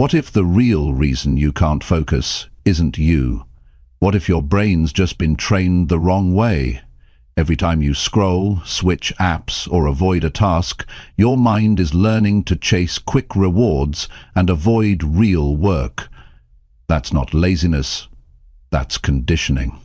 What if the real reason you can't focus isn't you? What if your brain's just been trained the wrong way? Every time you scroll, switch apps, or avoid a task, your mind is learning to chase quick rewards and avoid real work. That's not laziness, that's conditioning.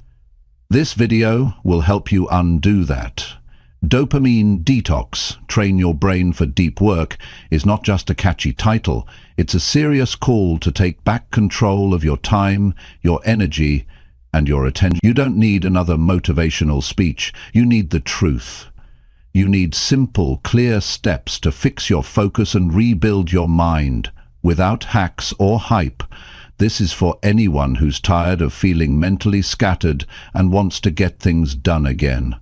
This video will help you undo that. Dopamine Detox, Train Your Brain for Deep Work, is not just a catchy title, it's a serious call to take back control of your time, your energy, and your attention. You don't need another motivational speech, you need the truth. You need simple, clear steps to fix your focus and rebuild your mind, without hacks or hype. This is for anyone who's tired of feeling mentally scattered and wants to get things done again.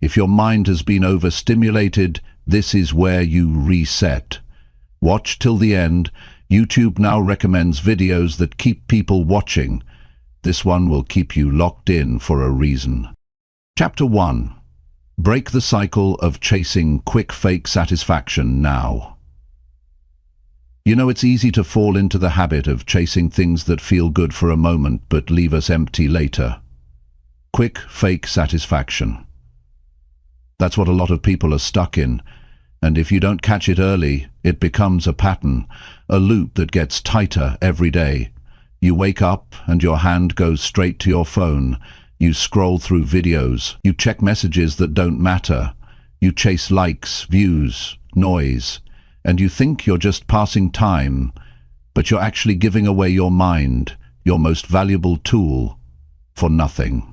If your mind has been overstimulated, this is where you reset. Watch till the end. YouTube now recommends videos that keep people watching. This one will keep you locked in for a reason. Chapter 1. Break the cycle of chasing quick fake satisfaction now. You know, it's easy to fall into the habit of chasing things that feel good for a moment but leave us empty later. Quick fake satisfaction. That's what a lot of people are stuck in, and if you don't catch it early, it becomes a pattern, a loop that gets tighter every day. You wake up and your hand goes straight to your phone. You scroll through videos. You check messages that don't matter. You chase likes, views, noise, and you think you're just passing time, but you're actually giving away your mind, your most valuable tool, for nothing.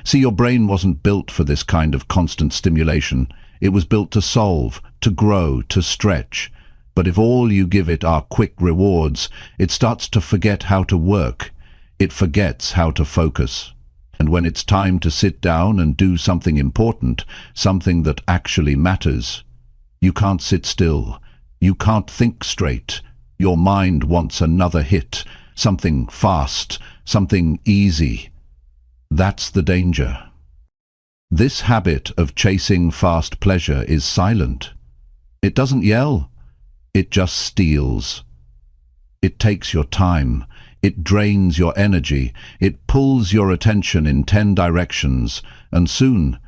See, your brain wasn't built for this kind of constant stimulation. It was built to solve, to grow, to stretch. But if all you give it are quick rewards, it starts to forget how to work. It forgets how to focus. And when it's time to sit down and do something important, something that actually matters, you can't sit still. You can't think straight. Your mind wants another hit, something fast, something easy. That's the danger. This habit of chasing fast pleasure is silent. It doesn't yell. It just steals. It takes your time. It drains your energy. It pulls your attention in 10 directions, and soon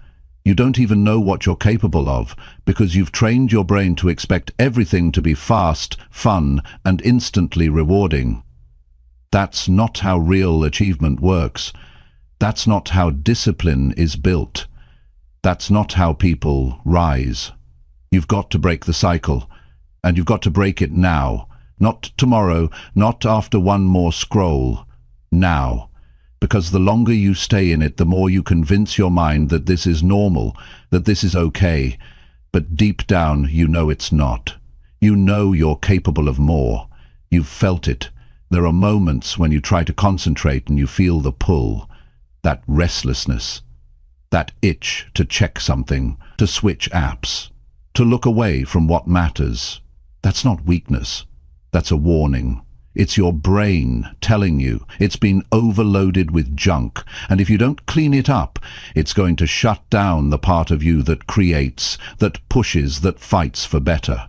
you don't even know what you're capable of, because you've trained your brain to expect everything to be fast, fun, and instantly rewarding. That's not how real achievement works. That's not how discipline is built. That's not how people rise. You've got to break the cycle, and you've got to break it now. Not tomorrow, not after one more scroll. Now. Because the longer you stay in it, the more you convince your mind that this is normal, that this is okay. But deep down, you know it's not. You know you're capable of more. You've felt it. There are moments when you try to concentrate and you feel the pull. That restlessness, that itch to check something, to switch apps, to look away from what matters. That's not weakness. That's a warning. It's your brain telling you it's been overloaded with junk, and if you don't clean it up, it's going to shut down the part of you that creates, that pushes, that fights for better.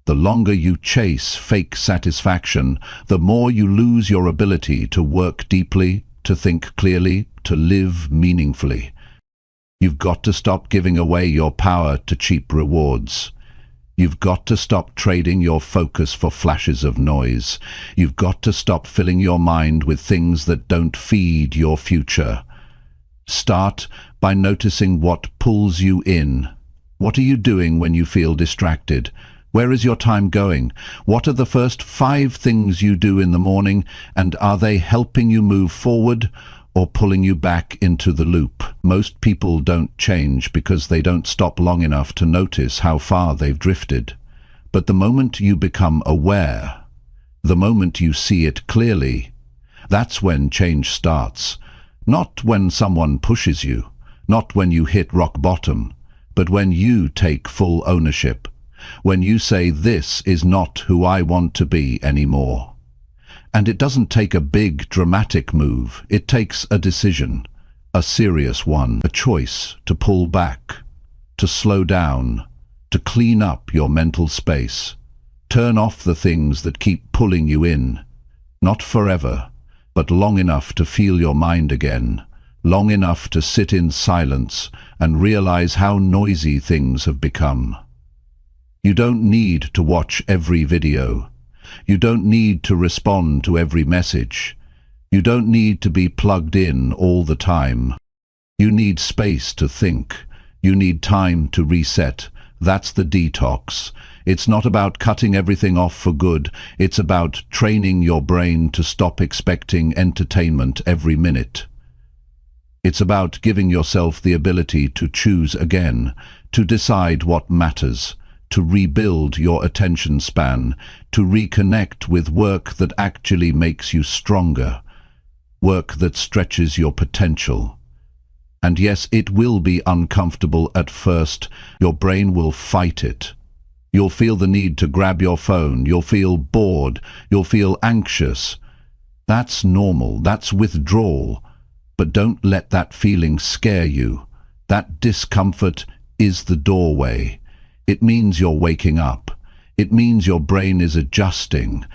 The longer you chase fake satisfaction, the more you lose your ability to work deeply, to think clearly, to live meaningfully. You've got to stop giving away your power to cheap rewards. You've got to stop trading your focus for flashes of noise. You've got to stop filling your mind with things that don't feed your future. Start by noticing what pulls you in. What are you doing when you feel distracted? Where is your time going? What are the first 5 things you do in the morning, and are they helping you move forward or pulling you back into the loop? Most people don't change because they don't stop long enough to notice how far they've drifted. But the moment you become aware, the moment you see it clearly, that's when change starts. Not when someone pushes you, not when you hit rock bottom, but when you take full ownership. When you say, this is not who I want to be anymore. And it doesn't take a big, dramatic move. It takes a decision, a serious one, a choice to pull back, to slow down, to clean up your mental space, Turn off the things that keep pulling you in. Not forever, but long enough to feel your mind again, long enough to sit in silence and realize how noisy things have become. You don't need to watch every video. You don't need to respond to every message. You don't need to be plugged in all the time. You need space to think. You need time to reset. That's the detox. It's not about cutting everything off for good. It's about training your brain to stop expecting entertainment every minute. It's about giving yourself the ability to choose again, to decide what matters, to rebuild your attention span, to reconnect with work that actually makes you stronger, work that stretches your potential. And yes, it will be uncomfortable at first. Your brain will fight it. You'll feel the need to grab your phone. You'll feel bored. You'll feel anxious. That's normal. That's withdrawal. But don't let that feeling scare you. That discomfort is the doorway. It means you're waking up. It means your brain is adjusting.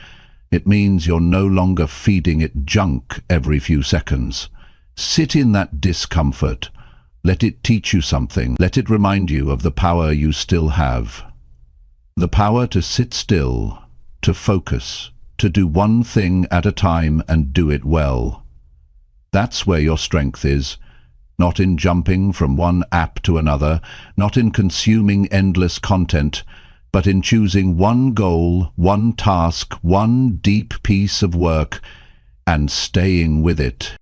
It means you're no longer feeding it junk every few seconds. Sit in that discomfort. Let it teach you something. Let it remind you of the power you still have. The power to sit still, to focus, to do one thing at a time and do it well. That's where your strength is. Not in jumping from one app to another, not in consuming endless content, but in choosing one goal, one task, one deep piece of work, and staying with it.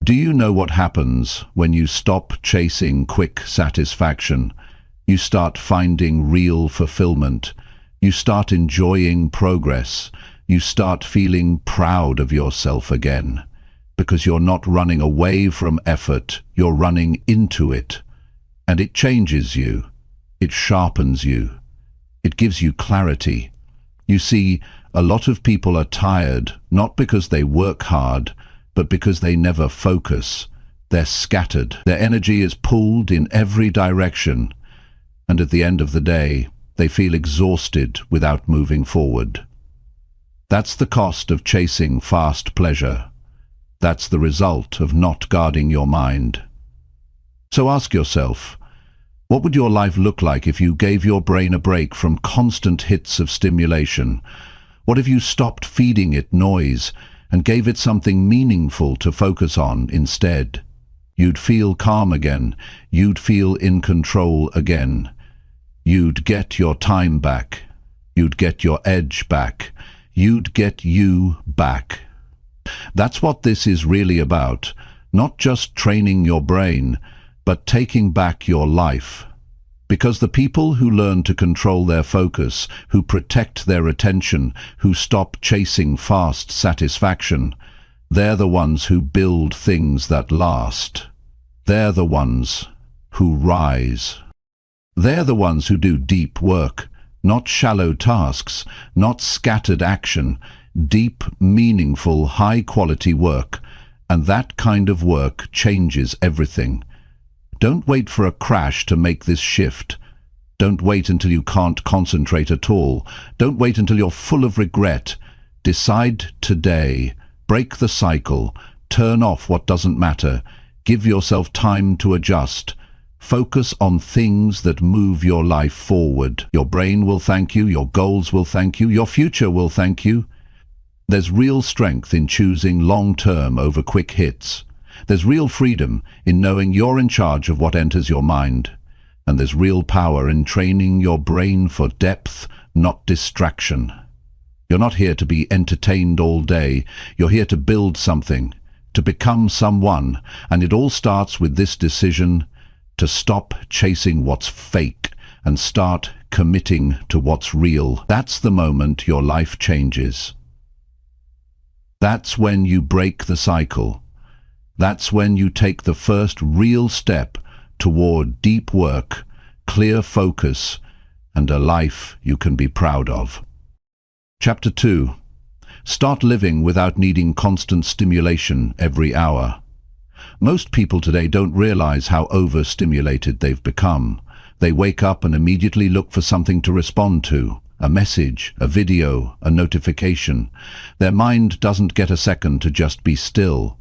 Do you know what happens when you stop chasing quick satisfaction? You start finding real fulfillment. You start enjoying progress. You start feeling proud of yourself again. Because you're not running away from effort, you're running into it. And it changes you. It sharpens you. It gives you clarity. You see, a lot of people are tired, not because they work hard, but because they never focus. They're scattered. Their energy is pulled in every direction. And at the end of the day, they feel exhausted without moving forward. That's the cost of chasing fast pleasure. That's the result of not guarding your mind. So ask yourself, what would your life look like if you gave your brain a break from constant hits of stimulation? What if you stopped feeding it noise and gave it something meaningful to focus on instead? You'd feel calm again. You'd feel in control again. You'd get your time back. You'd get your edge back. You'd get you back. That's what this is really about. Not just training your brain, but taking back your life. Because the people who learn to control their focus, who protect their attention, who stop chasing fast satisfaction, they're the ones who build things that last. They're the ones who rise. They're the ones who do deep work, not shallow tasks, not scattered action, deep, meaningful, high-quality work. And that kind of work changes everything. Don't wait for a crash to make this shift. Don't wait until you can't concentrate at all. Don't wait until you're full of regret. Decide today. Break the cycle. Turn off what doesn't matter. Give yourself time to adjust. Focus on things that move your life forward. Your brain will thank you. Your goals will thank you. Your future will thank you. There's real strength in choosing long-term over quick hits. There's real freedom in knowing you're in charge of what enters your mind. And there's real power in training your brain for depth, not distraction. You're not here to be entertained all day. You're here to build something, to become someone. And it all starts with this decision to stop chasing what's fake and start committing to what's real. That's the moment your life changes. That's when you break the cycle. That's when you take the first real step toward deep work, clear focus, and a life you can be proud of. Chapter 2. Start living without needing constant stimulation every hour. Most people today don't realize how overstimulated they've become. They wake up and immediately look for something to respond to. a message, a video, a notification. Their mind doesn't get a second to just be still.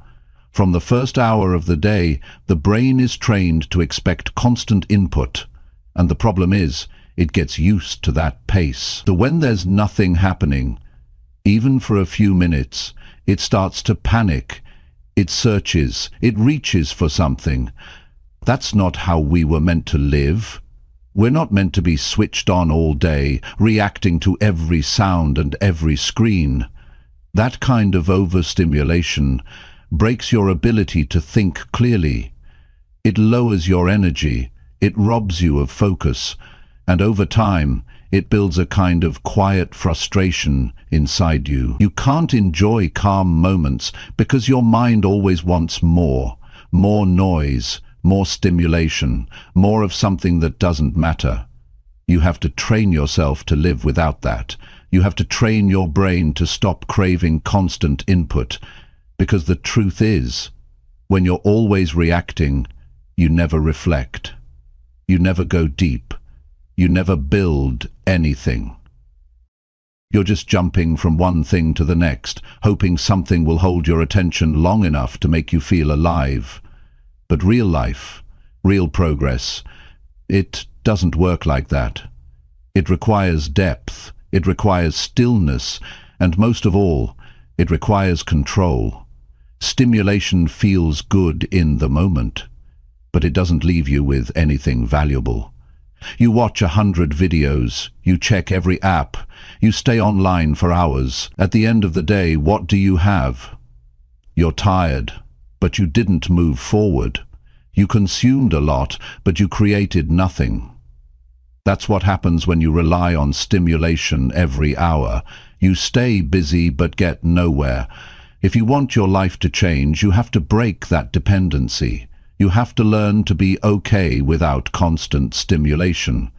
From the first hour of the day, the brain is trained to expect constant input. And the problem is, it gets used to that pace. So when there's nothing happening, even for a few minutes, it starts to panic. It searches, it reaches for something. That's not how we were meant to live. We're not meant to be switched on all day, reacting to every sound and every screen. That kind of overstimulation breaks your ability to think clearly. It lowers your energy, it robs you of focus, and over time, it builds a kind of quiet frustration inside you. You can't enjoy calm moments because your mind always wants more noise, more stimulation, more of something that doesn't matter. You have to train yourself to live without that. You have to train your brain to stop craving constant input. Because the truth is, when you're always reacting, you never reflect. You never go deep. You never build anything. You're just jumping from one thing to the next, hoping something will hold your attention long enough to make you feel alive. But real life, real progress, it doesn't work like that. It requires depth, it requires stillness, and most of all, it requires control. Stimulation feels good in the moment, but it doesn't leave you with anything valuable. You watch 100 videos, you check every app, you stay online for hours. At the end of the day, what do you have? You're tired, but you didn't move forward. You consumed a lot, but you created nothing. That's what happens when you rely on stimulation every hour. You stay busy but get nowhere. If you want your life to change, you have to break that dependency. You have to learn to be okay without constant stimulation.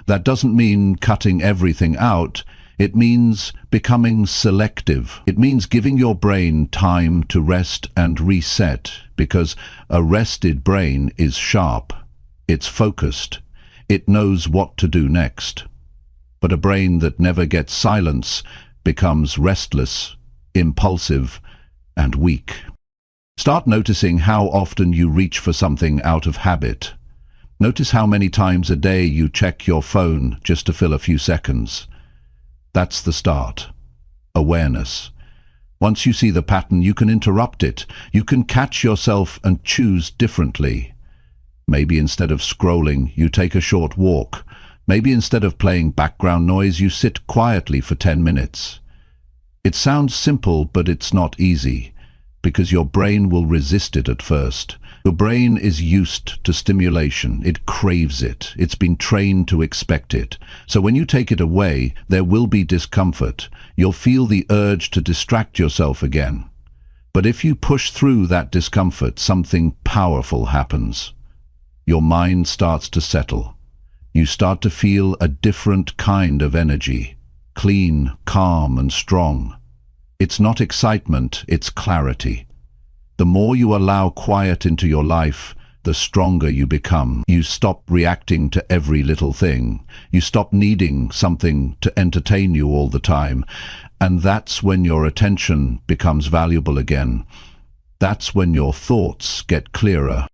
That doesn't mean cutting everything out. It means becoming selective. It means giving your brain time to rest and reset, because a rested brain is sharp. It's focused. It knows what to do next. But a brain that never gets silence becomes restless, impulsive, and weak. Start noticing how often you reach for something out of habit. Notice how many times a day you check your phone just to fill a few seconds. That's the start. Awareness. Once you see the pattern, you can interrupt it. You can catch yourself and choose differently. Maybe instead of scrolling, you take a short walk. Maybe instead of playing background noise, you sit quietly for 10 minutes. It sounds simple, but it's not easy, because your brain will resist it at first. Your brain is used to stimulation. It craves it. It's been trained to expect it. So when you take it away, there will be discomfort. You'll feel the urge to distract yourself again. But if you push through that discomfort, something powerful happens. Your mind starts to settle. You start to feel a different kind of energy, clean, calm, and strong. It's not excitement, it's clarity. The more you allow quiet into your life, the stronger you become. You stop reacting to every little thing. You stop needing something to entertain you all the time. And that's when your attention becomes valuable again. That's when your thoughts get clearer.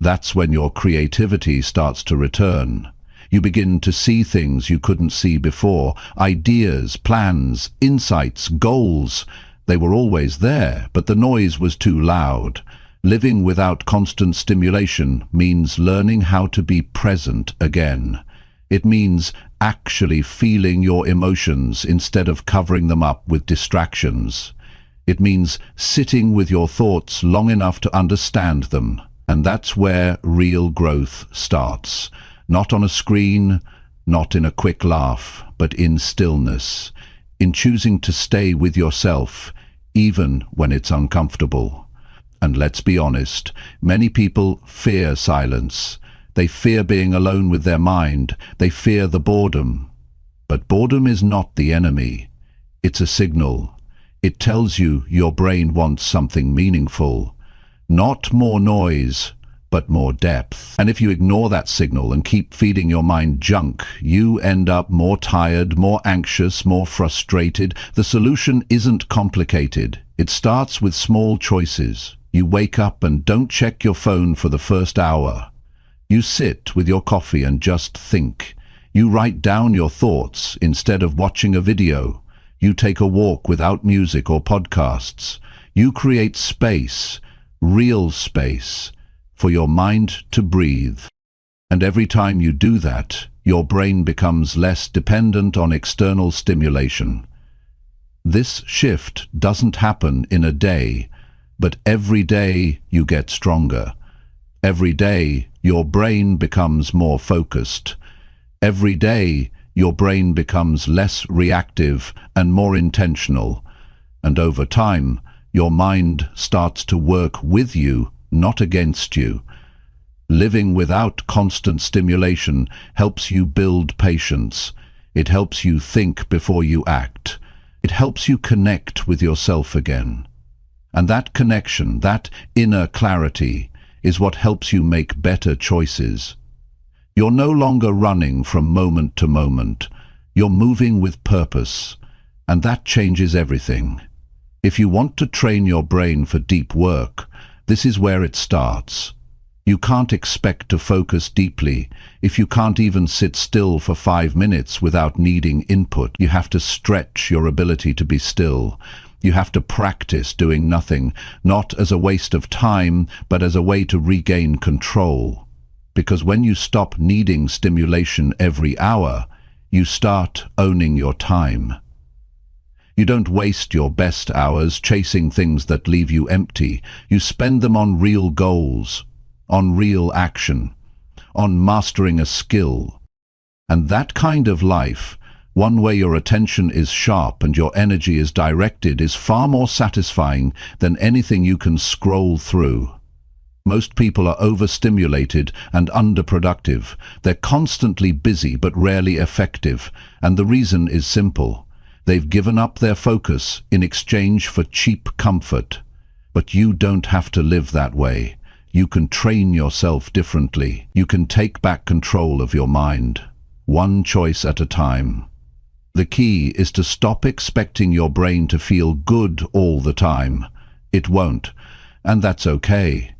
That's when your creativity starts to return. You begin to see things you couldn't see before. Ideas, plans, insights, goals. They were always there, but the noise was too loud. Living without constant stimulation means learning how to be present again. It means actually feeling your emotions instead of covering them up with distractions. It means sitting with your thoughts long enough to understand them. And that's where real growth starts. Not on a screen, not in a quick laugh, but in stillness, in choosing to stay with yourself, even when it's uncomfortable. And let's be honest, many people fear silence. They fear being alone with their mind. They fear the boredom. But boredom is not the enemy. It's a signal. It tells you your brain wants something meaningful. Not more noise, but more depth. And if you ignore that signal and keep feeding your mind junk, you end up more tired, more anxious, more frustrated. The solution isn't complicated. It starts with small choices. You wake up and don't check your phone for the first hour. You sit with your coffee and just think. You write down your thoughts instead of watching a video. You take a walk without music or podcasts. You create space, real space, for your mind to breathe. And every time you do that, your brain becomes less dependent on external stimulation. This shift doesn't happen in a day, but every day you get stronger. Every day your brain becomes more focused. Every day your brain becomes less reactive and more intentional. And over time, your mind starts to work with you, not against you. Living without constant stimulation helps you build patience. It helps you think before you act. It helps you connect with yourself again. And that connection, that inner clarity, is what helps you make better choices. You're no longer running from moment to moment. You're moving with purpose, and that changes everything. If you want to train your brain for deep work, this is where it starts. You can't expect to focus deeply if you can't even sit still for 5 minutes without needing input. You have to stretch your ability to be still. You have to practice doing nothing, not as a waste of time, but as a way to regain control. Because when you stop needing stimulation every hour, you start owning your time. You don't waste your best hours chasing things that leave you empty. You spend them on real goals, on real action, on mastering a skill. And that kind of life, one where your attention is sharp and your energy is directed, is far more satisfying than anything you can scroll through. Most people are overstimulated and underproductive. They're constantly busy but rarely effective, and the reason is simple. They've given up their focus in exchange for cheap comfort. But you don't have to live that way. You can train yourself differently. You can take back control of your mind, one choice at a time. The key is to stop expecting your brain to feel good all the time. It won't, and that's okay.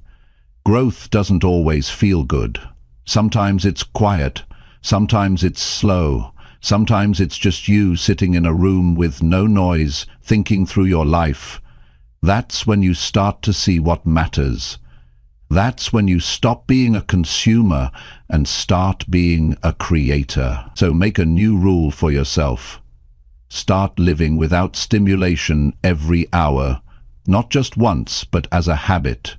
Growth doesn't always feel good. Sometimes it's quiet, sometimes it's slow, sometimes it's just you sitting in a room with no noise, thinking through your life. That's when you start to see what matters. That's when you stop being a consumer and start being a creator. So make a new rule for yourself. Start living without stimulation every hour, not just once, but as a habit.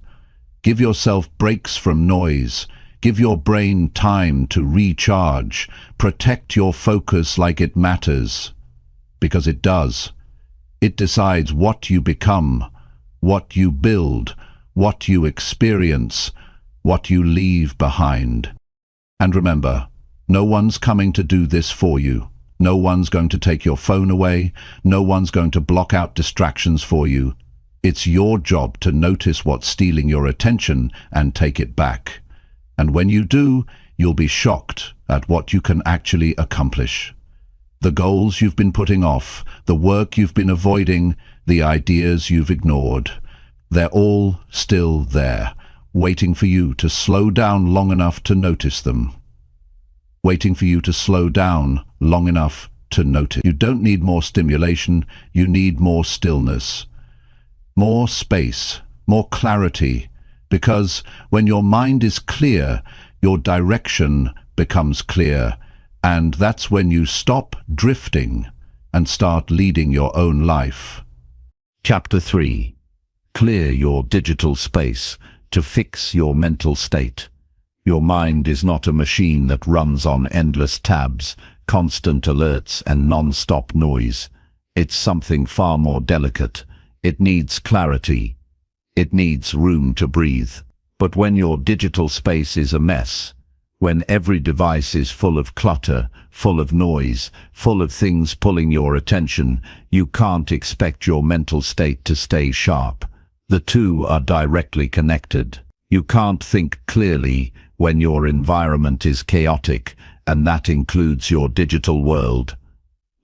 Give yourself breaks from noise. Give your brain time to recharge. Protect your focus like it matters. Because it does. It decides what you become, what you build, what you experience, what you leave behind. And remember, no one's coming to do this for you. No one's going to take your phone away. No one's going to block out distractions for you. It's your job to notice what's stealing your attention and take it back. And when you do, you'll be shocked at what you can actually accomplish. The goals you've been putting off, the work you've been avoiding, the ideas you've ignored, they're all still there, waiting for you to slow down long enough to notice them. Waiting for you to slow down long enough to notice. You don't need more stimulation, you need more stillness. More space, more clarity, because when your mind is clear, your direction becomes clear, and that's when you stop drifting and start leading your own life. Chapter 3. Clear your digital space to fix your mental state. Your mind is not a machine that runs on endless tabs, constant alerts and non-stop noise. It's something far more delicate. It needs clarity. It needs room to breathe. But when your digital space is a mess, when every device is full of clutter, full of noise, full of things pulling your attention, you can't expect your mental state to stay sharp. The two are directly connected. You can't think clearly when your environment is chaotic, and that includes your digital world.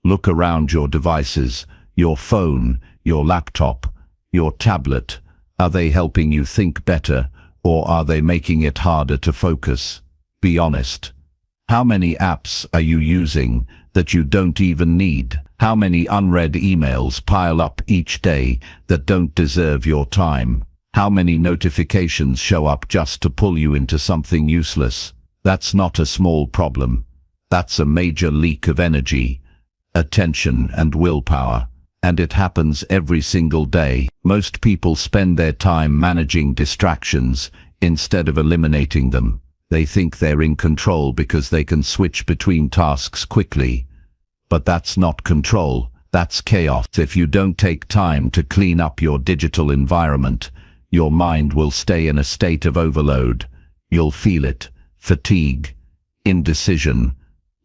Look around your devices, your phone, your laptop, your tablet. Are they helping you think better, or are they making it harder to focus? Be honest. How many apps are you using that you don't even need? How many unread emails pile up each day that don't deserve your time? How many notifications show up just to pull you into something useless? That's not a small problem. That's a major leak of energy, attention, and willpower. And it happens every single day. Most people spend their time managing distractions instead of eliminating them. They think they're in control because they can switch between tasks quickly. But that's not control, that's chaos. If you don't take time to clean up your digital environment, your mind will stay in a state of overload. You'll feel it: fatigue, indecision,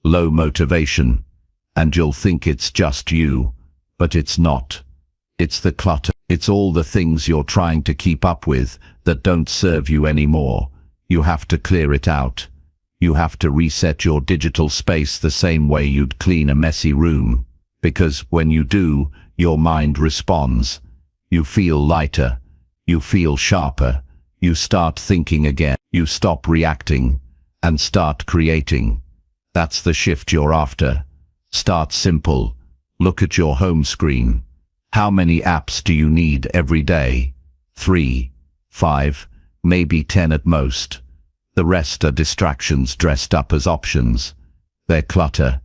low motivation, and you'll think it's just you. But it's not. It's the clutter. It's all the things you're trying to keep up with that don't serve you anymore. You have to clear it out. You have to reset your digital space the same way you'd clean a messy room. Because when you do, your mind responds. You feel lighter. You feel sharper. You start thinking again. You stop reacting and start creating. That's the shift you're after. Start simple. Look at your home screen. How many apps do you need every day? 3, 5, maybe 10 at most. The rest are distractions dressed up as options. They're clutter.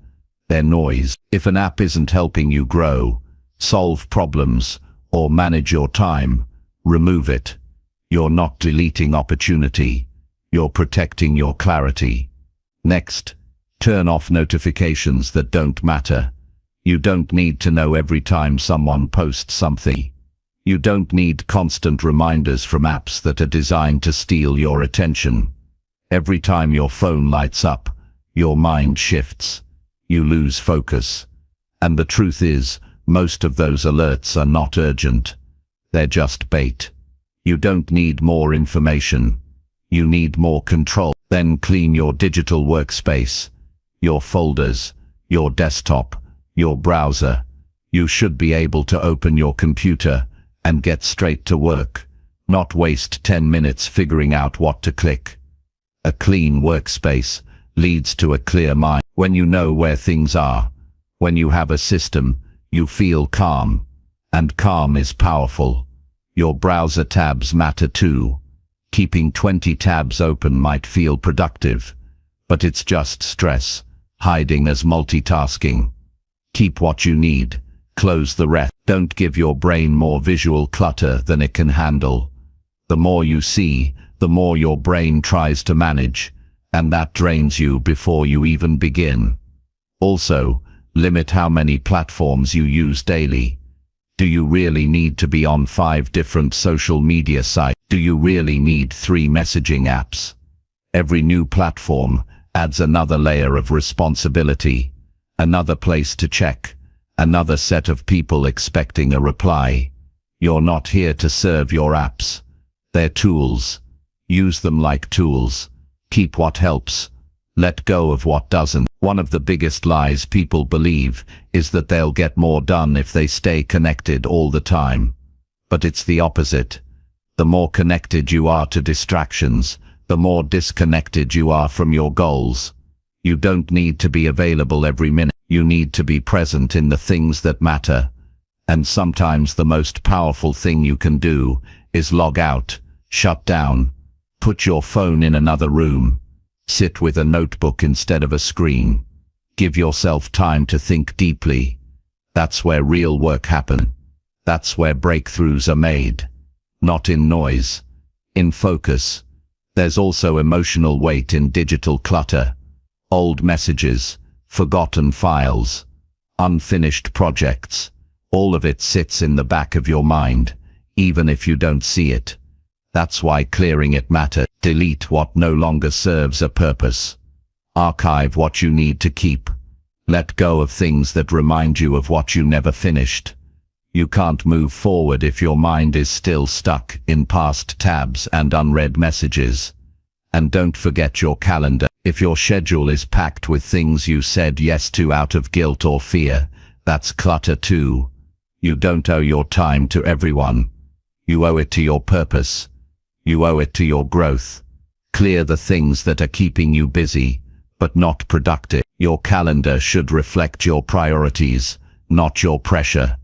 They're noise. If an app isn't helping you grow, solve problems, or manage your time, remove it. You're not deleting opportunity. You're protecting your clarity. Next, turn off notifications that don't matter. You don't need to know every time someone posts something. You don't need constant reminders from apps that are designed to steal your attention. Every time your phone lights up, your mind shifts. You lose focus. And the truth is, most of those alerts are not urgent. They're just bait. You don't need more information. You need more control. Then clean your digital workspace, your folders, your desktop, your browser. You should be able to open your computer and get straight to work, not waste 10 minutes figuring out what to click. A clean workspace leads to a clear mind. When you know where things are, when you have a system, you feel calm, and calm is powerful. Your browser tabs matter too. Keeping 20 tabs open might feel productive, but it's just stress, hiding as multitasking. Keep what you need, close the rest. Don't give your brain more visual clutter than it can handle. The more you see, the more your brain tries to manage, and that drains you before you even begin. Also, limit how many platforms you use daily. Do you really need to be on 5 different social media sites? Do you really need 3 messaging apps? Every new platform adds another layer of responsibility, another place to check, another set of people expecting a reply. You're not here to serve your apps. They're tools. Use them like tools. Keep what helps. Let go of what doesn't. One of the biggest lies people believe is that they'll get more done if they stay connected all the time. But it's the opposite. The more connected you are to distractions, the more disconnected you are from your goals. You don't need to be available every minute. You need to be present in the things that matter. And sometimes the most powerful thing you can do is log out, shut down, put your phone in another room. Sit with a notebook instead of a screen. Give yourself time to think deeply. That's where real work happens. That's where breakthroughs are made. Not in noise, in focus. There's also emotional weight in digital clutter. Old messages, forgotten files, unfinished projects. All of it sits in the back of your mind, even if you don't see it. That's why clearing it matters. Delete what no longer serves a purpose. Archive what you need to keep. Let go of things that remind you of what you never finished. You can't move forward if your mind is still stuck in past tabs and unread messages. And don't forget your calendar. If your schedule is packed with things you said yes to out of guilt or fear, that's clutter too. You don't owe your time to everyone. You owe it to your purpose. You owe it to your growth. Clear the things that are keeping you busy, but not productive. Your calendar should reflect your priorities, not your pressure.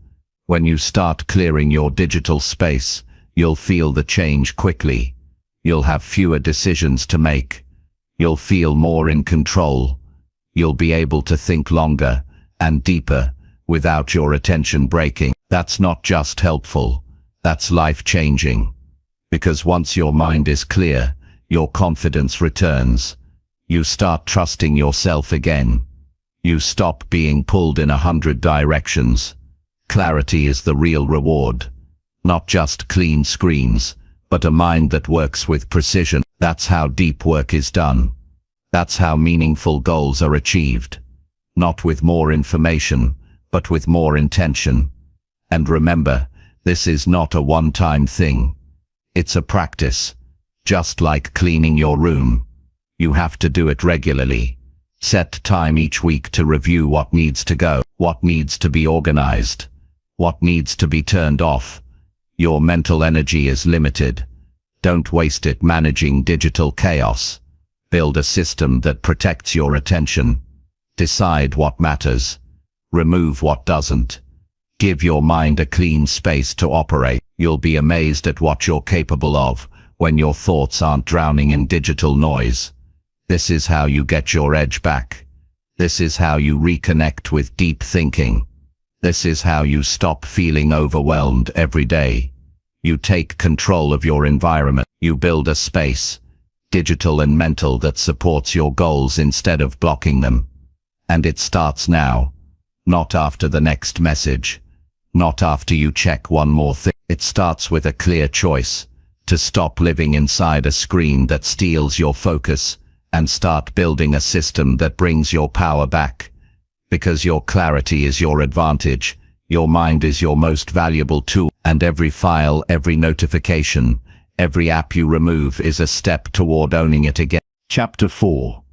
When you start clearing your digital space, you'll feel the change quickly. You'll have fewer decisions to make. You'll feel more in control. You'll be able to think longer and deeper without your attention breaking. That's not just helpful, that's life-changing. Because once your mind is clear, your confidence returns. You start trusting yourself again. You stop being pulled in 100 directions. Clarity is the real reward. Not just clean screens, but a mind that works with precision. That's how deep work is done. That's how meaningful goals are achieved. Not with more information, but with more intention. And remember, this is not a one-time thing. It's a practice. Just like cleaning your room. You have to do it regularly. Set time each week to review what needs to go, what needs to be organized, what needs to be turned off. Your mental energy is limited. Don't waste it managing digital chaos. Build a system that protects your attention. Decide what matters. Remove what doesn't. Give your mind a clean space to operate. You'll be amazed at what you're capable of when your thoughts aren't drowning in digital noise. This is how you get your edge back. This is how you reconnect with deep thinking. This is how you stop feeling overwhelmed every day. You take control of your environment. You build a space, digital and mental, that supports your goals instead of blocking them. And it starts now. Not after the next message. Not after you check one more thing. It starts with a clear choice to stop living inside a screen that steals your focus and start building a system that brings your power back. Because your clarity is your advantage. Your mind is your most valuable tool, and every file, every notification, every app you remove is a step toward owning it again. Chapter 4.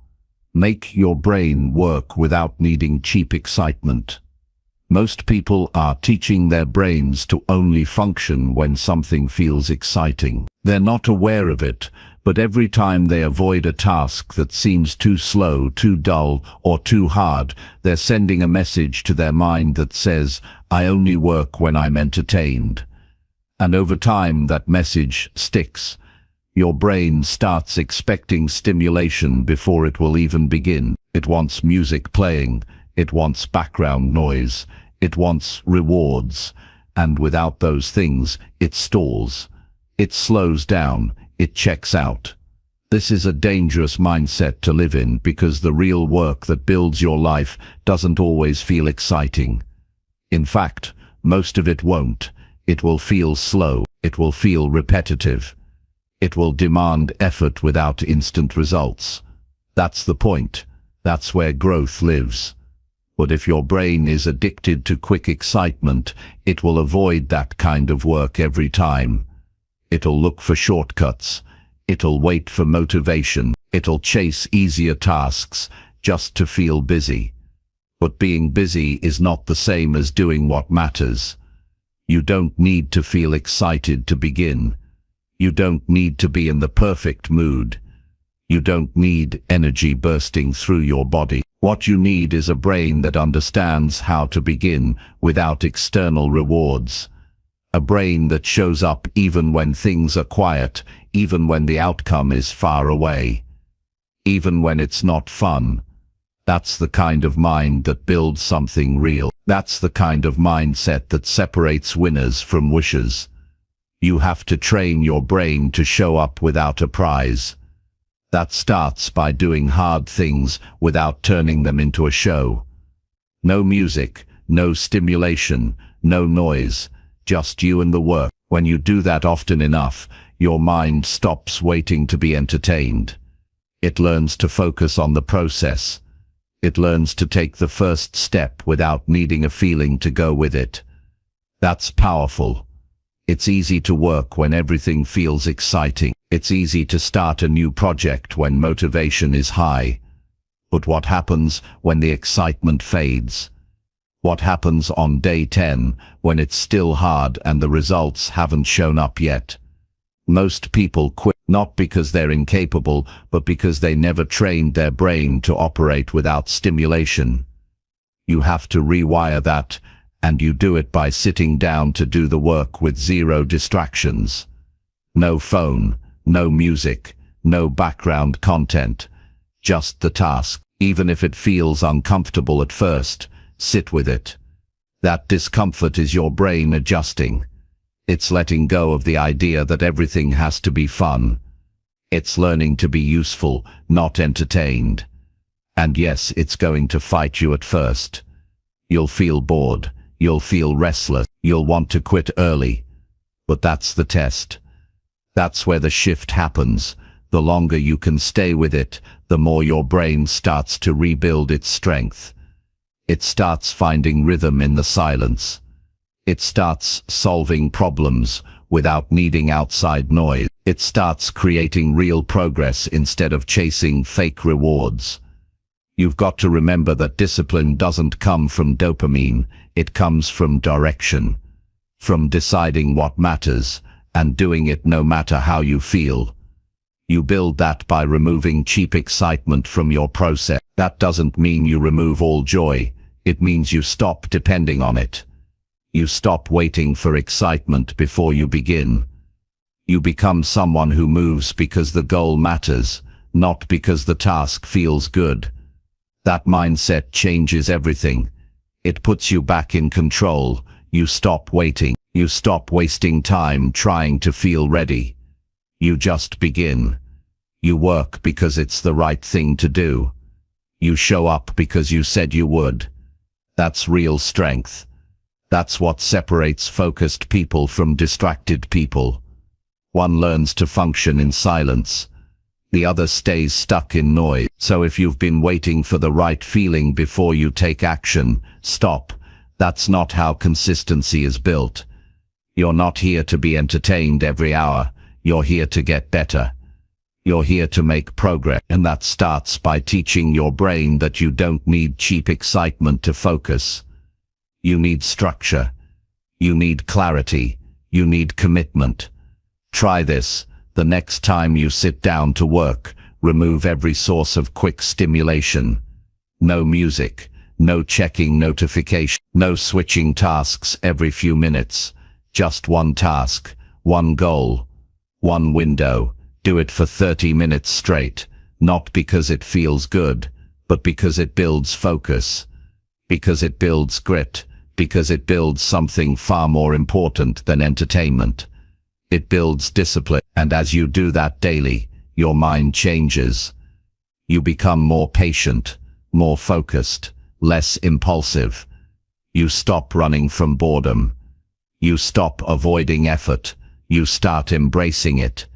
Make your brain work without needing cheap excitement. Most people are teaching their brains to only function when something feels exciting. They're not aware of it, but every time they avoid a task that seems too slow, too dull, or too hard, they're sending a message to their mind that says, "I only work when I'm entertained." And over time that message sticks. Your brain starts expecting stimulation before it will even begin. It wants music playing. It wants background noise. It wants rewards. And without those things, it stalls. It slows down. It checks out. This is a dangerous mindset to live in, because the real work that builds your life doesn't always feel exciting. In fact, most of it won't. It will feel slow. It will feel repetitive. It will demand effort without instant results. That's the point. That's where growth lives. But if your brain is addicted to quick excitement, it will avoid that kind of work every time. It'll look for shortcuts. It'll wait for motivation. It'll chase easier tasks just to feel busy. But being busy is not the same as doing what matters. You don't need to feel excited to begin. You don't need to be in the perfect mood. You don't need energy bursting through your body. What you need is a brain that understands how to begin without external rewards. A brain that shows up even when things are quiet, even when the outcome is far away, even when it's not fun. That's the kind of mind that builds something real. That's the kind of mindset that separates winners from wishers. You have to train your brain to show up without a prize. That starts by doing hard things without turning them into a show. No music, no stimulation, no noise, just you and the work. When you do that often enough, your mind stops waiting to be entertained. It learns to focus on the process. It learns to take the first step without needing a feeling to go with it. That's powerful. It's easy to work when everything feels exciting. It's easy to start a new project when motivation is high. But what happens when the excitement fades? What happens on day 10 when it's still hard and the results haven't shown up yet? Most people quit not because they're incapable, but because they never trained their brain to operate without stimulation. You have to rewire that, and you do it by sitting down to do the work with zero distractions. No phone, no music, no background content, just the task. Even if it feels uncomfortable at first, sit with it. That discomfort is your brain adjusting. It's letting go of the idea that everything has to be fun. It's learning to be useful, not entertained. And yes, it's going to fight you at first. You'll feel bored, you'll feel restless, you'll want to quit early. But that's the test. That's where the shift happens. The longer you can stay with it, the more your brain starts to rebuild its strength. It starts finding rhythm in the silence. It starts solving problems without needing outside noise. It starts creating real progress instead of chasing fake rewards. You've got to remember that discipline doesn't come from dopamine, it comes from direction. From deciding what matters and doing it no matter how you feel. You build that by removing cheap excitement from your process. That doesn't mean you remove all joy, it means you stop depending on it. You stop waiting for excitement before you begin. You become someone who moves because the goal matters, not because the task feels good. That mindset changes everything. It puts you back in control. You stop waiting. You stop wasting time trying to feel ready. You just begin. You work because it's the right thing to do. You show up because you said you would. That's real strength. That's what separates focused people from distracted people. One learns to function in silence. The other stays stuck in noise. So if you've been waiting for the right feeling before you take action, stop. That's not how consistency is built. You're not here to be entertained every hour. You're here to get better. You're here to make progress. And that starts by teaching your brain that you don't need cheap excitement to focus. You need structure. You need clarity. You need commitment. Try this. The next time you sit down to work, remove every source of quick stimulation. No music, no checking notification, no switching tasks every few minutes. Just one task, one goal, one window. Do it for 30 minutes straight, not because it feels good, but because it builds focus, because it builds grit, because it builds something far more important than entertainment. It builds discipline, and as you do that daily, your mind changes. You become more patient, more focused, less impulsive. You stop running from boredom. You stop avoiding effort. You start embracing it.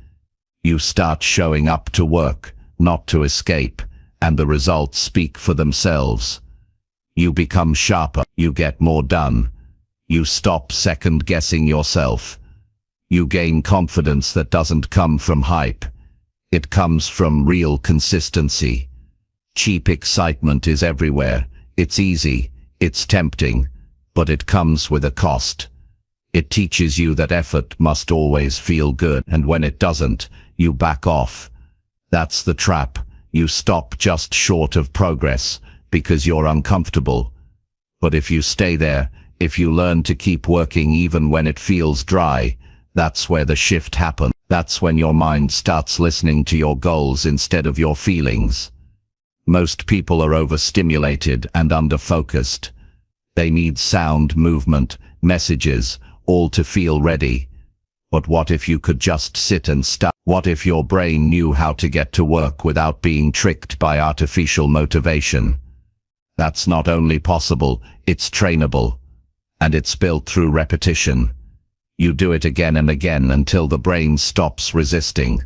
You start showing up to work, not to escape, and the results speak for themselves. You become sharper. You get more done. You stop second-guessing yourself. You gain confidence that doesn't come from hype. It comes from real consistency. Cheap excitement is everywhere. It's easy, it's tempting, but it comes with a cost. It teaches you that effort must always feel good, and when it doesn't, you back off. That's the trap. You stop just short of progress because you're uncomfortable. But if you stay there, if you learn to keep working even when it feels dry, that's where the shift happens. That's when your mind starts listening to your goals instead of your feelings. Most people are overstimulated and under-focused. They need sound, movement, messages, all to feel ready. But what if you could just sit and start? What if your brain knew how to get to work without being tricked by artificial motivation? That's not only possible, it's trainable. And it's built through repetition. You do it again and again until the brain stops resisting.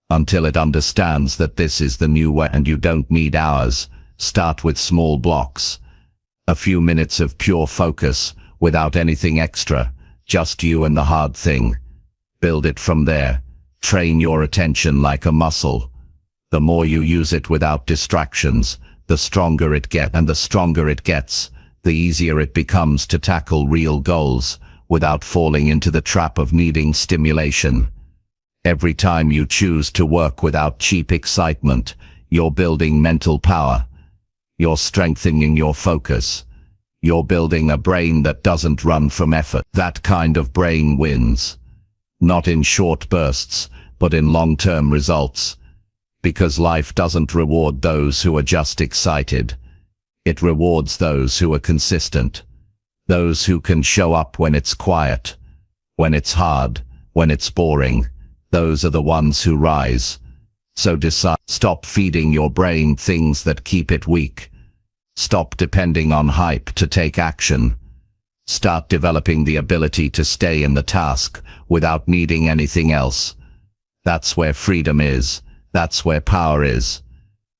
Until it understands that this is the new way, and you don't need hours. Start with small blocks. A few minutes of pure focus, without anything extra, just you and the hard thing. Build it from there. Train your attention like a muscle. The more you use it without distractions, the stronger it gets, and the stronger it gets, the easier it becomes to tackle real goals without falling into the trap of needing stimulation. Every time you choose to work without cheap excitement, you're building mental power. You're strengthening your focus. You're building a brain that doesn't run from effort. That kind of brain wins. Not in short bursts, but in long-term results. Because life doesn't reward those who are just excited. It rewards those who are consistent. Those who can show up when it's quiet, when it's hard, when it's boring. Those are the ones who rise. So stop feeding your brain things that keep it weak. Stop depending on hype to take action. Start developing the ability to stay in the task without needing anything else. That's where freedom is. That's where power is.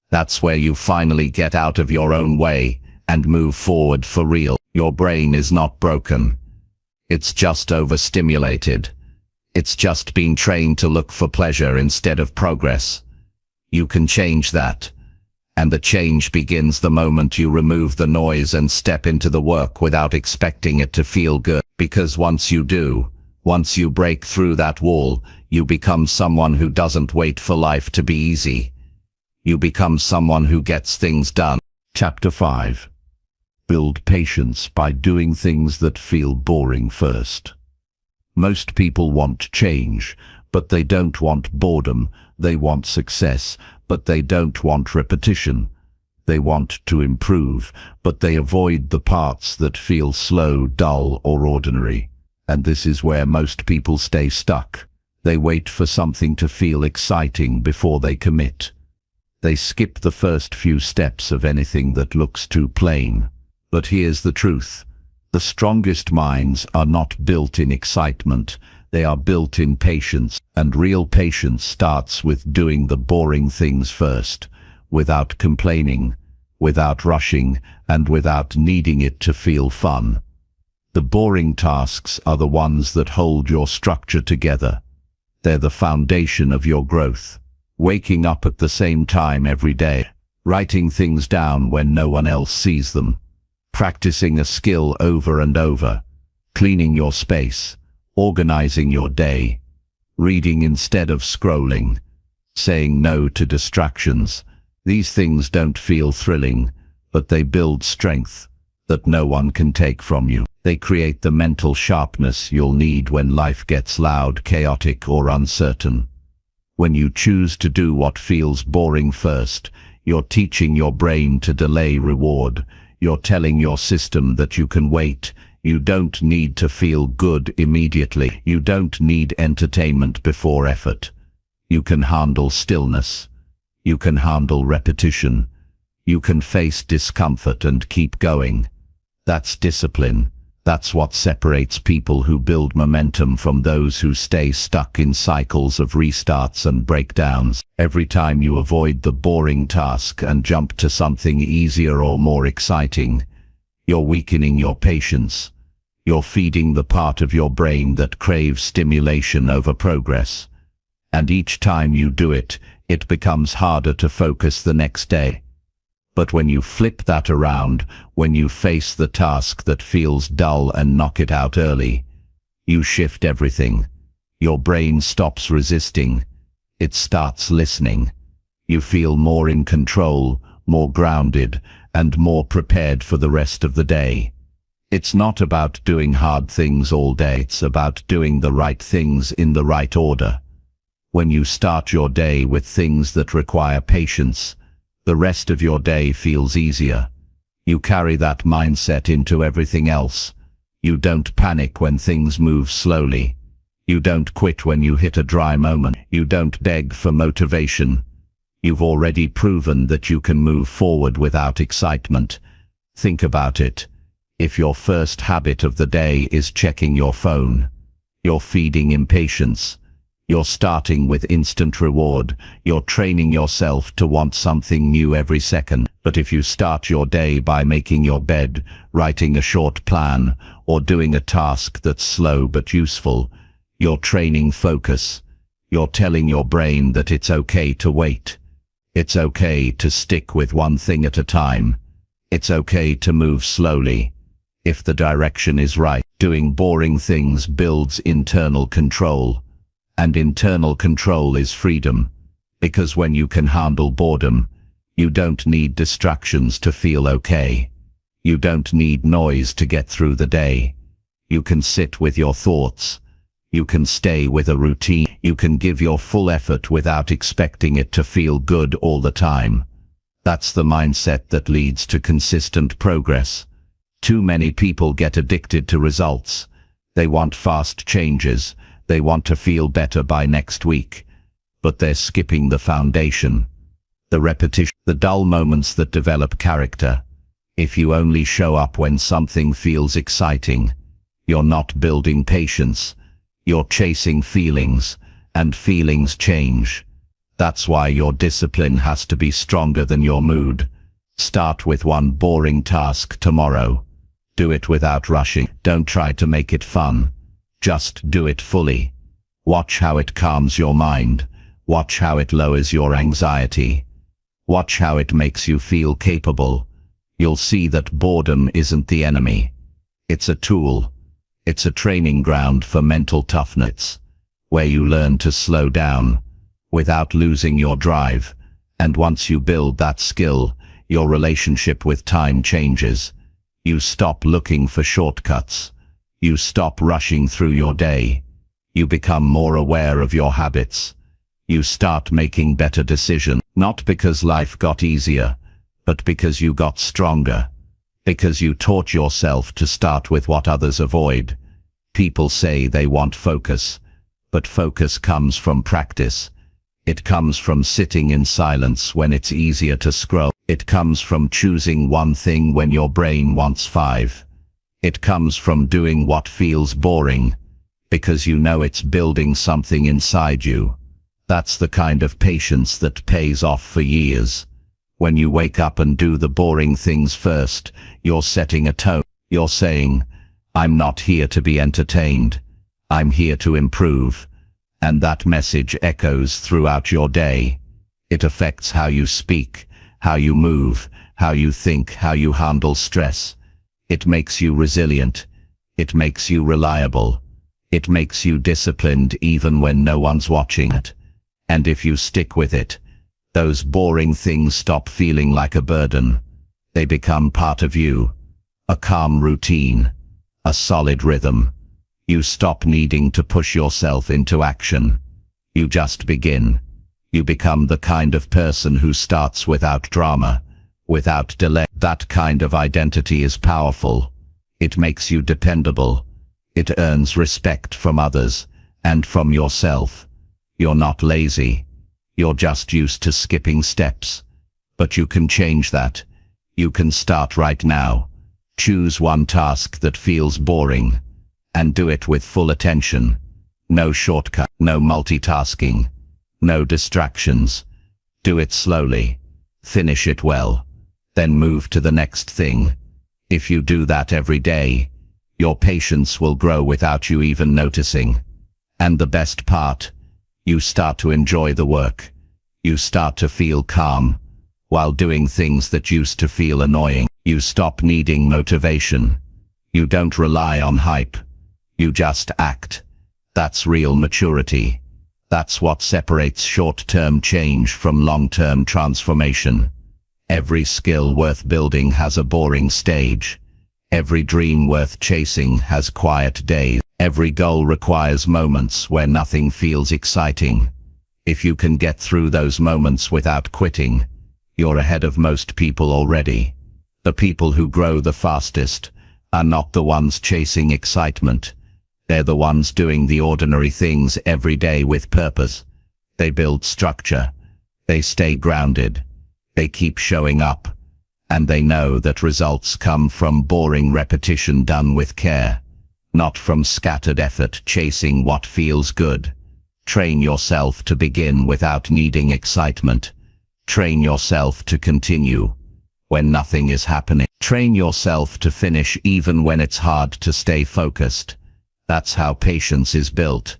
That's where you finally get out of your own way and move forward for real. Your brain is not broken. It's just overstimulated. It's just been trained to look for pleasure instead of progress. You can change that. And the change begins the moment you remove the noise and step into the work without expecting it to feel good. Because once you do, once you break through that wall, you become someone who doesn't wait for life to be easy. You become someone who gets things done. Chapter 5. Build patience by doing things that feel boring first. Most people want change, but they don't want boredom. They want success, but they don't want repetition. They want to improve, but they avoid the parts that feel slow, dull, or ordinary. And this is where most people stay stuck. They wait for something to feel exciting before they commit. They skip the first few steps of anything that looks too plain. But here's the truth. The strongest minds are not built in excitement. They are built in patience, and real patience starts with doing the boring things first, without complaining, without rushing, and without needing it to feel fun. The boring tasks are the ones that hold your structure together. They're the foundation of your growth. Waking up at the same time every day, writing things down when no one else sees them, practicing a skill over and over, cleaning your space, organizing your day, reading instead of scrolling, saying no to distractions. These things don't feel thrilling, but they build strength that no one can take from you. They create the mental sharpness you'll need when life gets loud, chaotic, or uncertain. When you choose to do what feels boring first, you're teaching your brain to delay reward. You're telling your system that you can wait. You don't need to feel good immediately. You don't need entertainment before effort. You can handle stillness. You can handle repetition. You can face discomfort and keep going. That's discipline. That's what separates people who build momentum from those who stay stuck in cycles of restarts and breakdowns. Every time you avoid the boring task and jump to something easier or more exciting, you're weakening your patience. You're feeding the part of your brain that craves stimulation over progress. And each time you do it, it becomes harder to focus the next day. But when you flip that around, when you face the task that feels dull and knock it out early, you shift everything. Your brain stops resisting. It starts listening. You feel more in control, more grounded, and more prepared for the rest of the day. It's not about doing hard things all day. It's about doing the right things in the right order. When you start your day with things that require patience, the rest of your day feels easier. You carry that mindset into everything else. You don't panic when things move slowly. You don't quit when you hit a dry moment. You don't beg for motivation. You've already proven that you can move forward without excitement. Think about it. If your first habit of the day is checking your phone, you're feeding impatience. You're starting with instant reward. You're training yourself to want something new every second. But if you start your day by making your bed, writing a short plan, or doing a task that's slow but useful, you're training focus. You're telling your brain that it's okay to wait. It's okay to stick with one thing at a time. It's okay to move slowly, if the direction is right. Doing boring things builds internal control. And internal control is freedom, because when you can handle boredom, you don't need distractions to feel okay. You don't need noise to get through the day. You can sit with your thoughts. You can stay with a routine. You can give your full effort without expecting it to feel good all the time. That's the mindset that leads to consistent progress. Too many people get addicted to results. They want fast changes. They want to feel better by next week. But they're skipping the foundation, the repetition, the dull moments that develop character. If you only show up when something feels exciting, you're not building patience. You're chasing feelings, and feelings change. That's why your discipline has to be stronger than your mood. Start with one boring task tomorrow. Do it without rushing. Don't try to make it fun. Just do it fully. Watch how it calms your mind. Watch how it lowers your anxiety. Watch how it makes you feel capable. You'll see that boredom isn't the enemy. It's a tool. It's a training ground for mental toughness, where you learn to slow down without losing your drive. And once you build that skill, your relationship with time changes. You stop looking for shortcuts. You stop rushing through your day. You become more aware of your habits. You start making better decisions, not because life got easier, but because you got stronger. Because you taught yourself to start with what others avoid. People say they want focus, but focus comes from practice. It comes from sitting in silence when it's easier to scroll. It comes from choosing one thing when your brain wants 5. It comes from doing what feels boring, because you know it's building something inside you. That's the kind of patience that pays off for years. When you wake up and do the boring things first, you're setting a tone. You're saying, I'm not here to be entertained. I'm here to improve. And that message echoes throughout your day. It affects how you speak, how you move, how you think, how you handle stress. It makes you resilient. It makes you reliable. It makes you disciplined even when no one's watching it. And if you stick with it, those boring things stop feeling like a burden. They become part of you. A calm routine. A solid rhythm. You stop needing to push yourself into action. You just begin. You become the kind of person who starts without drama, without delay. That kind of identity is powerful. It makes you dependable. It earns respect from others and from yourself. You're not lazy. You're just used to skipping steps. But you can change that. You can start right now. Choose one task that feels boring, and do it with full attention. No shortcut, no multitasking, no distractions. Do it slowly. Finish it well. Then move to the next thing. If you do that every day, your patience will grow without you even noticing. And the best part, you start to enjoy the work. You start to feel calm while doing things that used to feel annoying. You stop needing motivation. You don't rely on hype. You just act. That's real maturity. That's what separates short-term change from long-term transformation. Every skill worth building has a boring stage. Every dream worth chasing has quiet days. Every goal requires moments where nothing feels exciting. If you can get through those moments without quitting, you're ahead of most people already. The people who grow the fastest are not the ones chasing excitement. They're the ones doing the ordinary things every day with purpose. They build structure. They stay grounded. They keep showing up. And they know that results come from boring repetition done with care, not from scattered effort chasing what feels good. Train yourself to begin without needing excitement. Train yourself to continue when nothing is happening. Train yourself to finish even when it's hard to stay focused. That's how patience is built.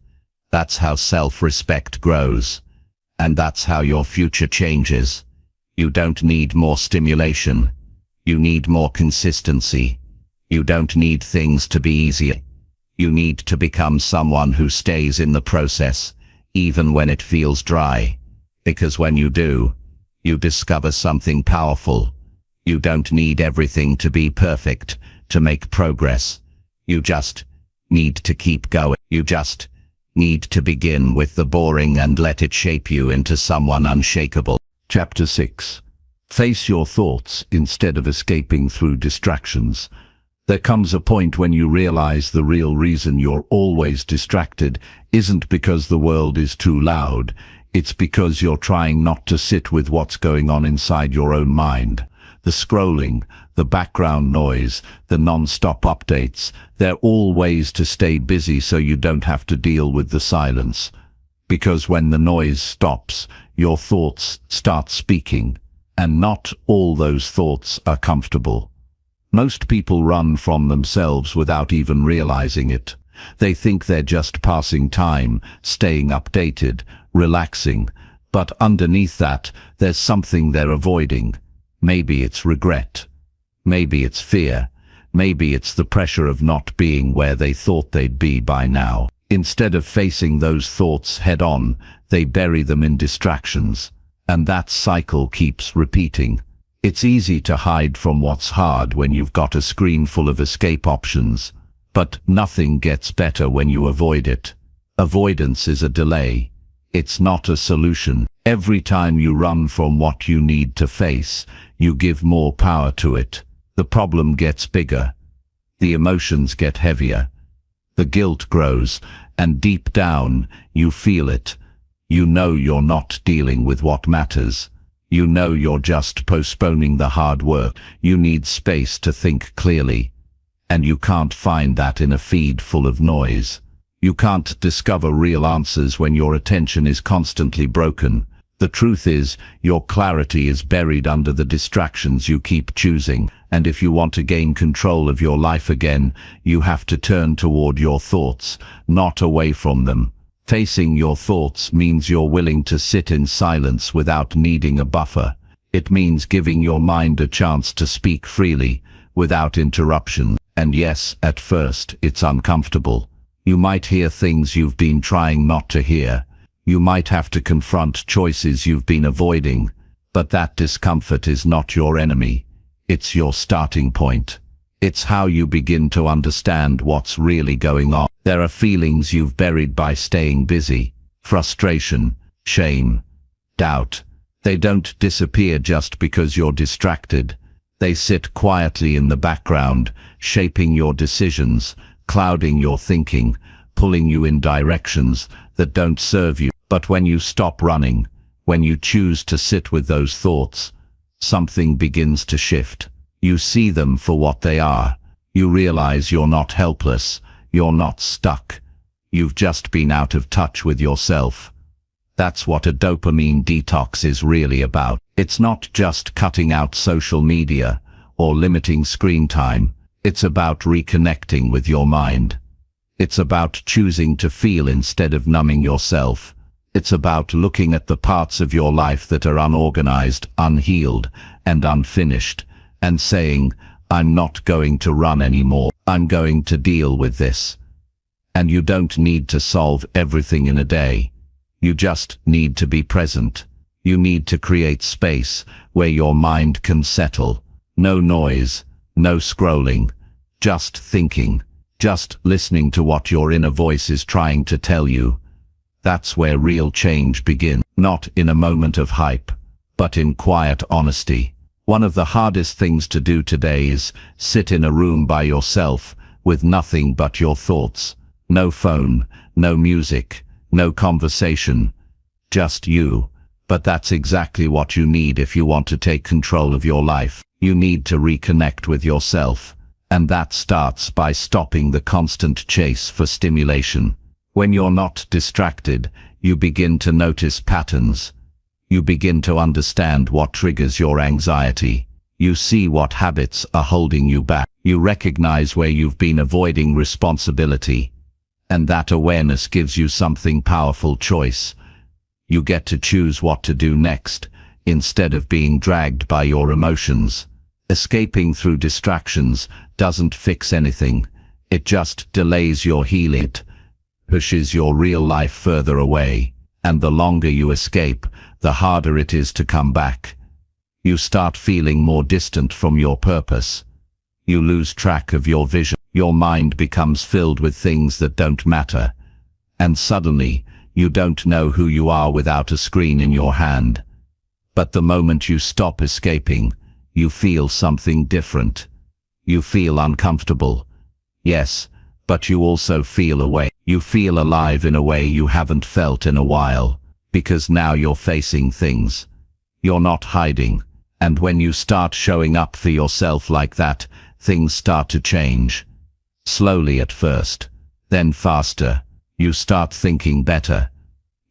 That's how self-respect grows. And that's how your future changes. You don't need more stimulation. You need more consistency. You don't need things to be easier. You need to become someone who stays in the process, even when it feels dry. Because when you do, you discover something powerful. You don't need everything to be perfect to make progress. You just need to keep going. You just need to begin with the boring and let it shape you into someone unshakable. Chapter 6. Face your thoughts instead of escaping through distractions. There comes a point when you realize the real reason you're always distracted isn't because the world is too loud. It's because you're trying not to sit with what's going on inside your own mind. The scrolling, the background noise, the non-stop updates, they're all ways to stay busy so you don't have to deal with the silence. Because when the noise stops, your thoughts start speaking, and not all those thoughts are comfortable. Most people run from themselves without even realizing it. They think they're just passing time, staying updated, relaxing, but underneath that, there's something they're avoiding. Maybe it's regret. Maybe it's fear. Maybe it's the pressure of not being where they thought they'd be by now. Instead of facing those thoughts head-on, they bury them in distractions. And that cycle keeps repeating. It's easy to hide from what's hard when you've got a screen full of escape options. But nothing gets better when you avoid it. Avoidance is a delay. It's not a solution. Every time you run from what you need to face, you give more power to it. The problem gets bigger. The emotions get heavier. The guilt grows, and deep down, you feel it. You know you're not dealing with what matters. You know you're just postponing the hard work. You need space to think clearly. And you can't find that in a feed full of noise. You can't discover real answers when your attention is constantly broken. The truth is, your clarity is buried under the distractions you keep choosing. And if you want to gain control of your life again, you have to turn toward your thoughts, not away from them. Facing your thoughts means you're willing to sit in silence without needing a buffer. It means giving your mind a chance to speak freely, without interruption. And yes, at first, it's uncomfortable. You might hear things you've been trying not to hear. You might have to confront choices you've been avoiding. But that discomfort is not your enemy. It's your starting point. It's how you begin to understand what's really going on. There are feelings you've buried by staying busy. Frustration, shame, doubt. They don't disappear just because you're distracted. They sit quietly in the background, shaping your decisions, clouding your thinking, pulling you in directions that don't serve you. But when you stop running, when you choose to sit with those thoughts, something begins to shift. You see them for what they are. You realize you're not helpless. You're not stuck. You've just been out of touch with yourself. That's what a dopamine detox is really about. It's not just cutting out social media or limiting screen time. It's about reconnecting with your mind. It's about choosing to feel instead of numbing yourself. It's about looking at the parts of your life that are unorganized, unhealed, and unfinished, and saying, I'm not going to run anymore. I'm going to deal with this. And you don't need to solve everything in a day. You just need to be present. You need to create space where your mind can settle. No noise, no scrolling, just thinking, just listening to what your inner voice is trying to tell you. That's where real change begins, not in a moment of hype, but in quiet honesty. One of the hardest things to do today is sit in a room by yourself with nothing but your thoughts. No phone, no music, no conversation, just you. But that's exactly what you need if you want to take control of your life. You need to reconnect with yourself. And that starts by stopping the constant chase for stimulation. When you're not distracted, You begin to notice patterns. You begin to understand what triggers your anxiety. You see what habits are holding you back. You recognize where you've been avoiding responsibility. And that awareness gives you something powerful: choice. You get to choose what to do next, instead of being dragged by your emotions. Escaping through distractions doesn't fix anything. It just delays your healing. It pushes your real life further away. And the longer you escape, the harder it is to come back. You start feeling more distant from your purpose. You lose track of your vision. Your mind becomes filled with things that don't matter. And suddenly, you don't know who you are without a screen in your hand. But the moment you stop escaping, you feel something different. You feel uncomfortable. Yes, but you also feel awake. You feel alive in a way you haven't felt in a while, because now you're facing things. You're not hiding. And when you start showing up for yourself like that, things start to change. Slowly at first, then faster. You start thinking better.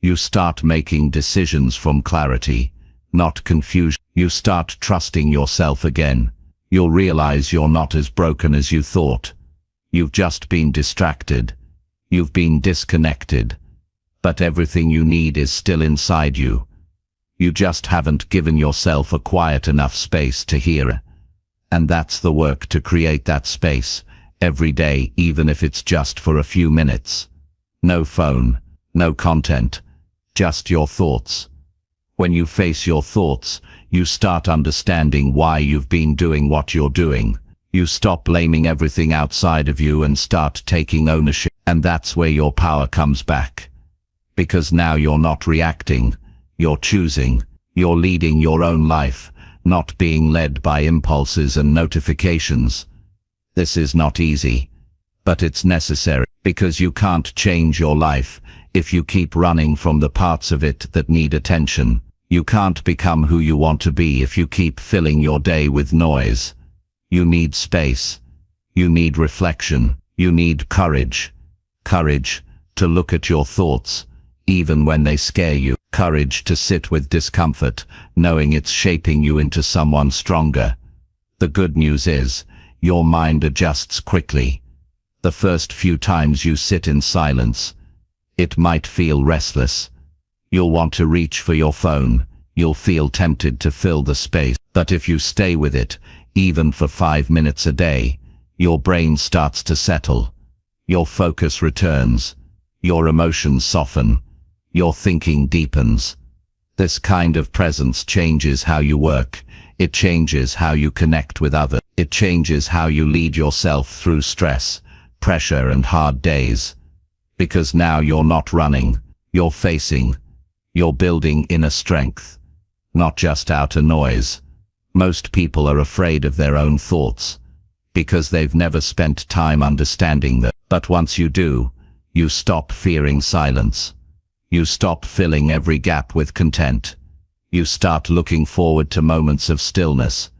You start making decisions from clarity, not confusion. You start trusting yourself again. You'll realize you're not as broken as you thought. You've just been distracted. You've been disconnected. But everything you need is still inside you. You just haven't given yourself a quiet enough space to hear it. And that's the work, to create that space, every day, even if it's just for a few minutes. No phone, no content, just your thoughts. When you face your thoughts, you start understanding why you've been doing what you're doing. You stop blaming everything outside of you and start taking ownership. And that's where your power comes back. Because now you're not reacting, you're choosing. You're leading your own life, not being led by impulses and notifications. This is not easy, but it's necessary, because you can't change your life if you keep running from the parts of it that need attention. You can't become who you want to be if you keep filling your day with noise. You need space. You need reflection. You need courage. Courage to look at your thoughts, even when they scare you. Courage to sit with discomfort, knowing it's shaping you into someone stronger. The good news is, your mind adjusts quickly. The first few times you sit in silence, it might feel restless. You'll want to reach for your phone. You'll feel tempted to fill the space. But if you stay with it, even for 5 minutes a day, your brain starts to settle. Your focus returns. Your emotions soften. Your thinking deepens. This kind of presence changes how you work. It changes how you connect with others. It changes how you lead yourself through stress, pressure, and hard days. Because now you're not running, you're facing. You're building inner strength, not just outer noise. Most people are afraid of their own thoughts, because they've never spent time understanding them. But once you do, you stop fearing silence. You stop filling every gap with content. You start looking forward to moments of stillness,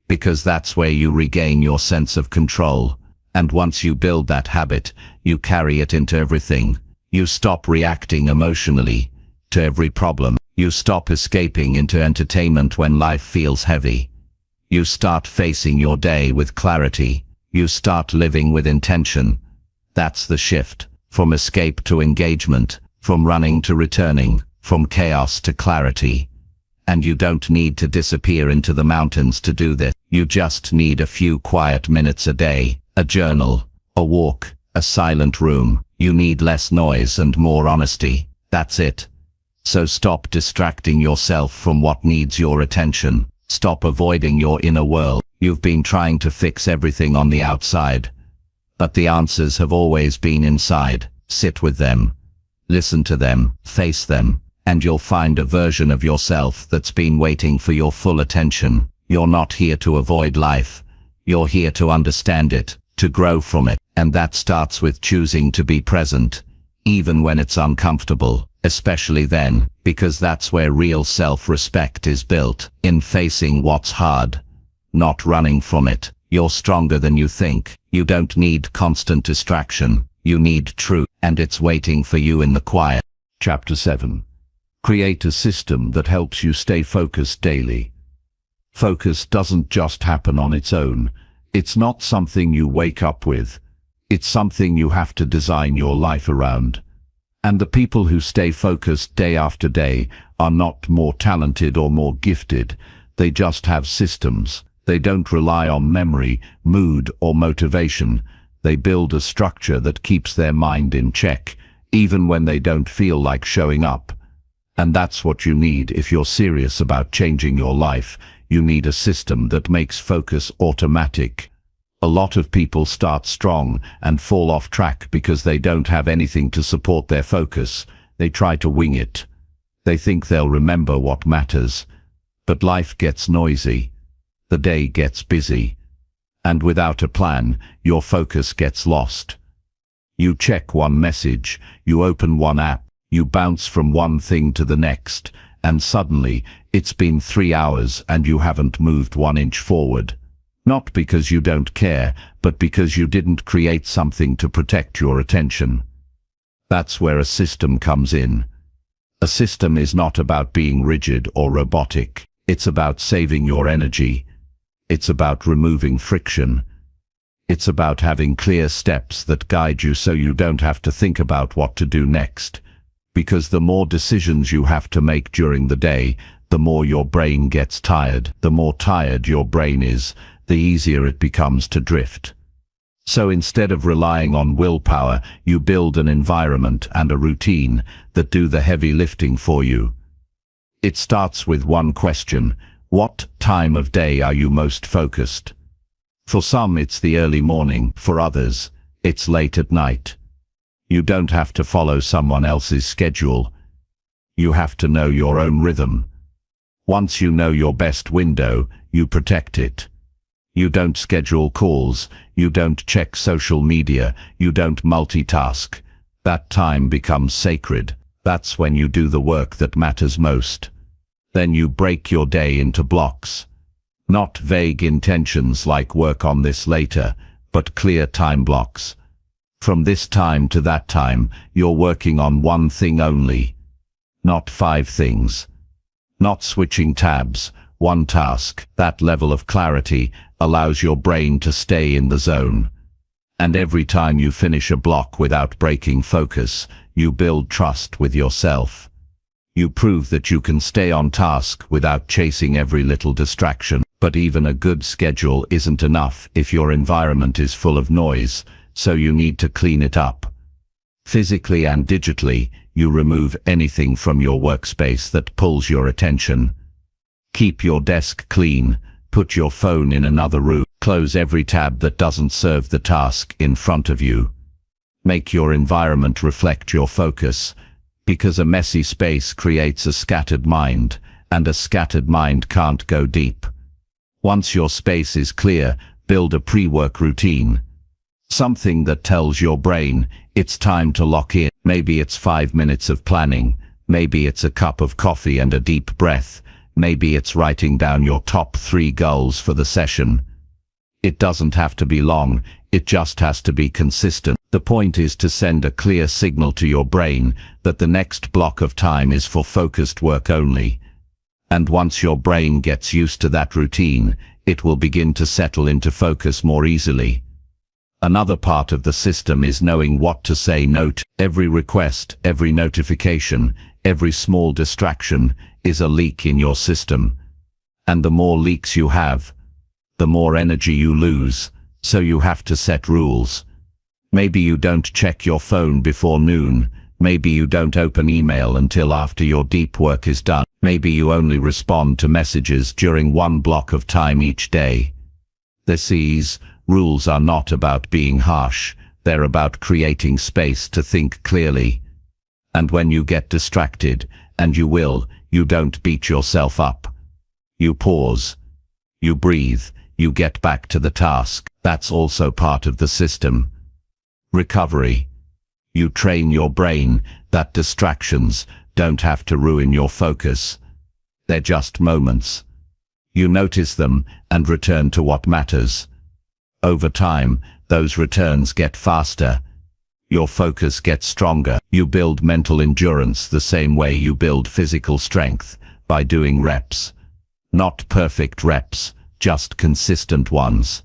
because that's where you regain your sense of control. And once you build that habit, you carry it into everything. You stop reacting emotionally to every problem. You stop escaping into entertainment when life feels heavy. You start facing your day with clarity. You start living with intention. That's the shift, from escape to engagement, from running to returning, from chaos to clarity. And you don't need to disappear into the mountains to do this. You just need a few quiet minutes a day, a journal, a walk, a silent room. You need less noise and more honesty. That's it. So stop distracting yourself from what needs your attention. Stop avoiding your inner world. You've been trying to fix everything on the outside, but the answers have always been inside. Sit with them. Listen to them, face them, and you'll find a version of yourself that's been waiting for your full attention. You're not here to avoid life. You're here to understand it, to grow from it. And that starts with choosing to be present, even when it's uncomfortable, especially then, because that's where real self-respect is built, in facing what's hard, not running from it. You're stronger than you think. You don't need constant distraction. You need truth, and it's waiting for you in the quiet. Chapter 7. Create a system that helps you stay focused daily. Focus doesn't just happen on its own. It's not something you wake up with. It's something you have to design your life around. And the people who stay focused day after day are not more talented or more gifted. They just have systems. They don't rely on memory, mood, or motivation. They build a structure that keeps their mind in check, even when they don't feel like showing up. And that's what you need if you're serious about changing your life. You need a system that makes focus automatic. A lot of people start strong and fall off track because they don't have anything to support their focus. They try to wing it. They think they'll remember what matters. But life gets noisy. The day gets busy. And without a plan, your focus gets lost. You check one message, you open one app, you bounce from one thing to the next, and suddenly, it's been 3 hours and you haven't moved 1 inch forward. Not because you don't care, but because you didn't create something to protect your attention. That's where a system comes in. A system is not about being rigid or robotic. It's about saving your energy. It's about removing friction. It's about having clear steps that guide you so you don't have to think about what to do next. Because the more decisions you have to make during the day, the more your brain gets tired. The more tired your brain is, the easier it becomes to drift. So instead of relying on willpower, you build an environment and a routine that do the heavy lifting for you. It starts with one question: what time of day are you most focused? For some it's the early morning, for others it's late at night. You don't have to follow someone else's schedule. You have to know your own rhythm. Once you know your best window, you protect it. You don't schedule calls, you don't check social media, you don't multitask. That time becomes sacred. That's when you do the work that matters most. Then you break your day into blocks. Not vague intentions like work on this later, but clear time blocks. From this time to that time, you're working on one thing only. Not 5 things. Not switching tabs, one task. That level of clarity allows your brain to stay in the zone. And every time you finish a block without breaking focus, you build trust with yourself. You prove that you can stay on task without chasing every little distraction. But even a good schedule isn't enough if your environment is full of noise, so you need to clean it up. Physically and digitally, you remove anything from your workspace that pulls your attention. Keep your desk clean, put your phone in another room, close every tab that doesn't serve the task in front of you. Make your environment reflect your focus, because a messy space creates a scattered mind, and a scattered mind can't go deep. Once your space is clear, build a pre-work routine. Something that tells your brain, it's time to lock in. Maybe it's 5 minutes of planning. Maybe it's a cup of coffee and a deep breath. Maybe it's writing down your top 3 goals for the session. It doesn't have to be long, it just has to be consistent. The point is to send a clear signal to your brain that the next block of time is for focused work only. And once your brain gets used to that routine, it will begin to settle into focus more easily. Another part of the system is knowing what to say no to. Every request, every notification, every small distraction is a leak in your system. And the more leaks you have, the more energy you lose, so you have to set rules. Maybe you don't check your phone before noon. Maybe you don't open email until after your deep work is done. Maybe you only respond to messages during one block of time each day. These rules are not about being harsh, they're about creating space to think clearly. And when you get distracted, and you will, you don't beat yourself up. You pause. You breathe. You get back to the task. That's also part of the system. Recovery. You train your brain that distractions don't have to ruin your focus. They're just moments. You notice them and return to what matters. Over time, those returns get faster. Your focus gets stronger. You build mental endurance the same way you build physical strength, by doing reps. Not perfect reps, just consistent ones.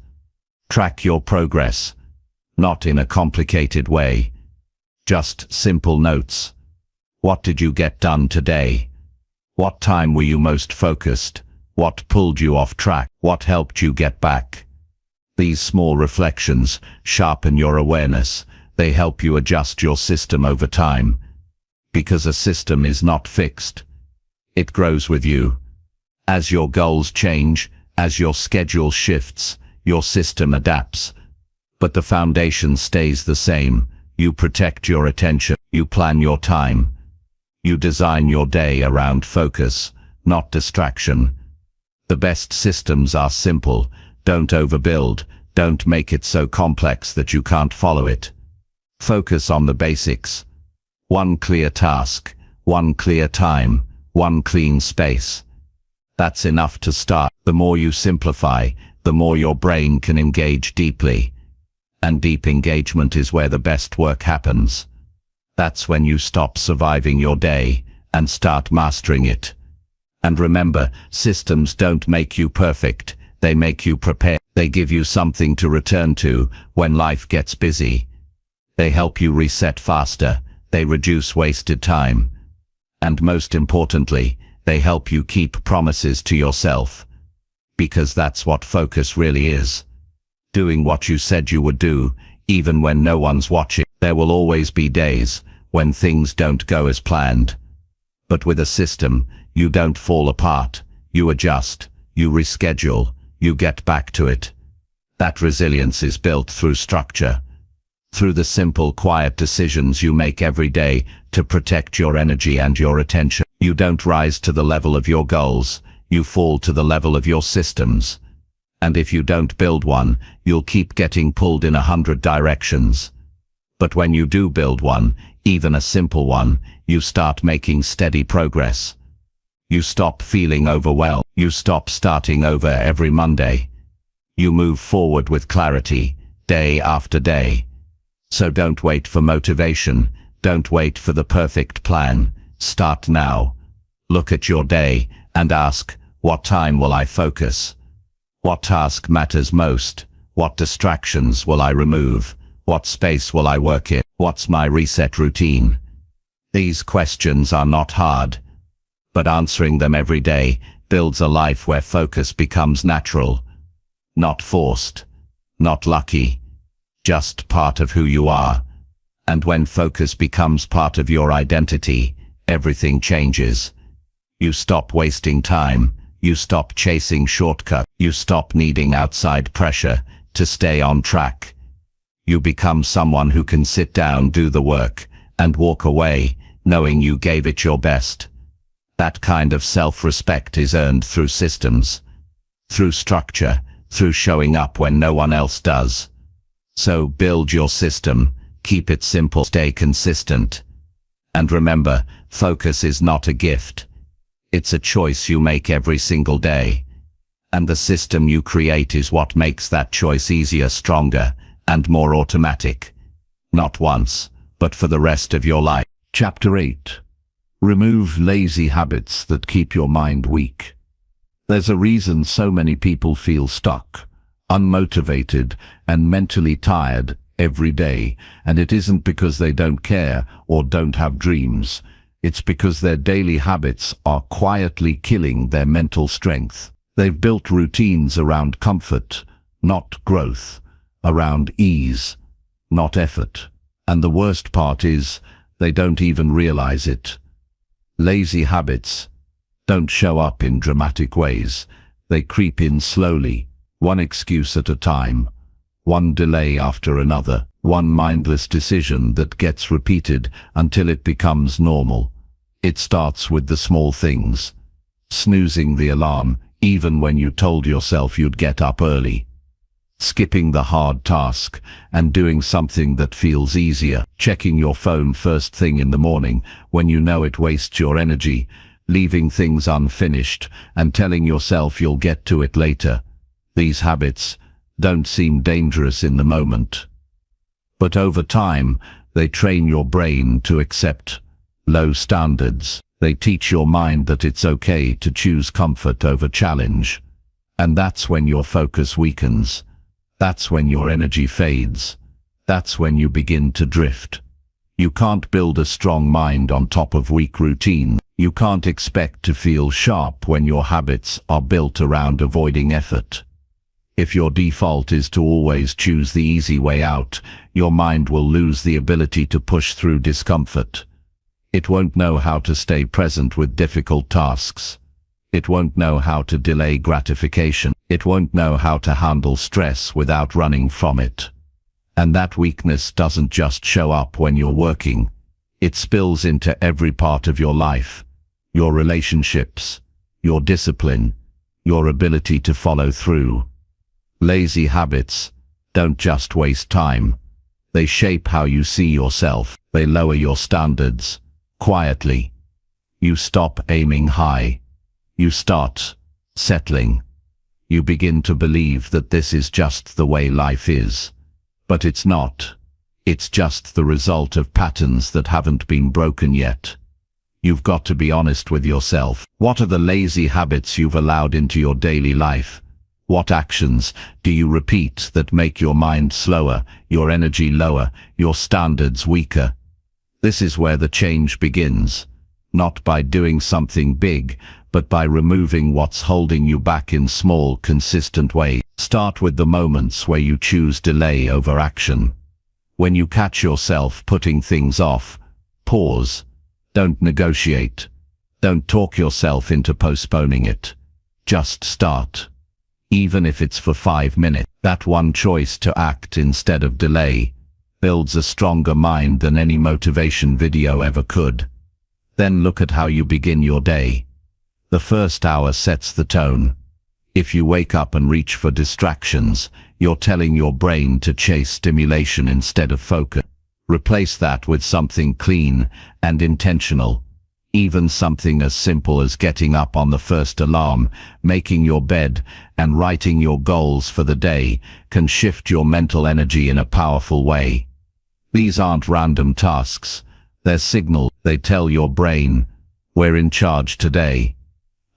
Track your progress. Not in a complicated way. Just simple notes. What did you get done today? What time were you most focused? What pulled you off track? What helped you get back? These small reflections sharpen your awareness. They help you adjust your system over time. Because a system is not fixed. It grows with you. As your goals change, as your schedule shifts, your system adapts. But the foundation stays the same. You protect your attention. You plan your time. You design your day around focus, not distraction. The best systems are simple. Don't overbuild. Don't make it so complex that you can't follow it. Focus on the basics. One clear task, one clear time, one clean space. That's enough to start. The more you simplify, the more your brain can engage deeply. And deep engagement is where the best work happens. That's when you stop surviving your day and start mastering it. And remember, systems don't make you perfect. They make you prepare. They give you something to return to when life gets busy. They help you reset faster. They reduce wasted time. And most importantly, they help you keep promises to yourself. Because that's what focus really is. Doing what you said you would do, even when no one's watching. There will always be days when things don't go as planned. But with a system, you don't fall apart. You adjust, you reschedule, you get back to it. That resilience is built through structure. Through the simple, quiet decisions you make every day to protect your energy and your attention. You don't rise to the level of your goals, you fall to the level of your systems. And if you don't build one, you'll keep getting pulled in 100 directions. But when you do build one, even a simple one, you start making steady progress. You stop feeling overwhelmed. You stop starting over every Monday. You move forward with clarity, day after day. So don't wait for motivation. Don't wait for the perfect plan. Start now. Look at your day and ask, what time will I focus? What task matters most? What distractions will I remove? What space will I work in? What's my reset routine? These questions are not hard, but answering them every day builds a life where focus becomes natural, not forced, not lucky, just part of who you are. And when focus becomes part of your identity, everything changes. You stop wasting time. You stop chasing shortcuts. You stop needing outside pressure to stay on track. You become someone who can sit down, do the work, and walk away, knowing you gave it your best. That kind of self-respect is earned through systems, through structure, through showing up when no one else does. So build your system, keep it simple, stay consistent. And remember, focus is not a gift. It's a choice you make every single day. And the system you create is what makes that choice easier, stronger, and more automatic. Not once, but for the rest of your life. Chapter 8. Remove lazy habits that keep your mind weak. There's a reason so many people feel stuck, unmotivated, and mentally tired every day, and it isn't because they don't care or don't have dreams. It's because their daily habits are quietly killing their mental strength. They've built routines around comfort, not growth, around ease, not effort. And the worst part is, they don't even realize it. Lazy habits don't show up in dramatic ways. They creep in slowly, one excuse at a time, one delay after another, one mindless decision that gets repeated until it becomes normal. It starts with the small things. Snoozing the alarm, even when you told yourself you'd get up early. Skipping the hard task and doing something that feels easier. Checking your phone first thing in the morning when you know it wastes your energy. Leaving things unfinished and telling yourself you'll get to it later. These habits don't seem dangerous in the moment. But over time, They train your brain to accept low standards. They teach your mind that it's okay to choose comfort over challenge. And that's when your focus weakens. That's when your energy fades. That's when you begin to drift. You can't build a strong mind on top of weak routine. You can't expect to feel sharp when your habits are built around avoiding effort. If your default is to always choose the easy way out, your mind will lose the ability to push through discomfort. It won't know how to stay present with difficult tasks. It won't know how to delay gratification. It won't know how to handle stress without running from it. And that weakness doesn't just show up when you're working. It spills into every part of your life, your relationships, your discipline, your ability to follow through. Lazy habits don't just waste time. They shape how you see yourself. They lower your standards quietly. You stop aiming high. You start settling. You begin to believe that this is just the way life is. But it's not. It's just the result of patterns that haven't been broken yet. You've got to be honest with yourself. What are the lazy habits you've allowed into your daily life? What actions do you repeat that make your mind slower, your energy lower, your standards weaker? This is where the change begins. Not by doing something big, but by removing what's holding you back in small, consistent ways. Start with the moments where you choose delay over action. When you catch yourself putting things off, pause. Don't negotiate. Don't talk yourself into postponing it. Just start. Even if it's for 5 minutes. That one choice to act instead of delay builds a stronger mind than any motivation video ever could. Then look at how you begin your day. The first hour sets the tone. If you wake up and reach for distractions, you're telling your brain to chase stimulation instead of focus. Replace that with something clean and intentional. Even something as simple as getting up on the first alarm, making your bed, and writing your goals for the day can shift your mental energy in a powerful way. These aren't random tasks. They're signals. They tell your brain, we're in charge today.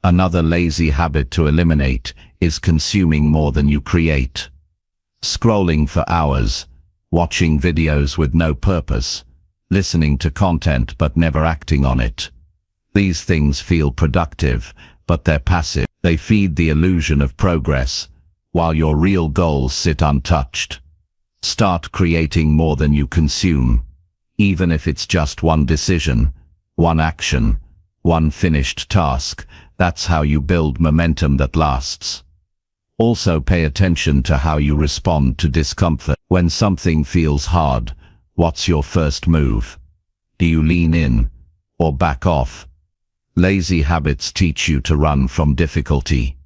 Another lazy habit to eliminate is consuming more than you create. Scrolling for hours, watching videos with no purpose, listening to content but never acting on it. These things feel productive, but they're passive. They feed the illusion of progress, while your real goals sit untouched. Start creating more than you consume. Even if it's just one decision, one action, one finished task, that's how you build momentum that lasts. Also pay attention to how you respond to discomfort. When something feels hard, what's your first move? Do you lean in or back off? Lazy habits teach you to run from difficulty.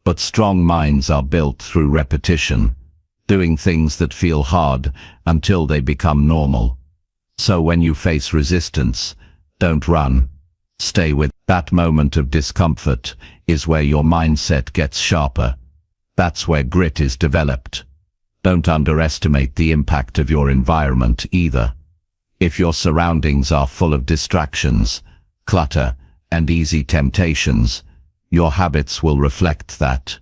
But strong minds are built through repetition, doing things that feel hard until they become normal. So when you face resistance, don't run. Stay with. That moment of discomfort is where your mindset gets sharper. That's where grit is developed. Don't underestimate the impact of your environment either. If your surroundings are full of distractions, clutter, and easy temptations, your habits will reflect that.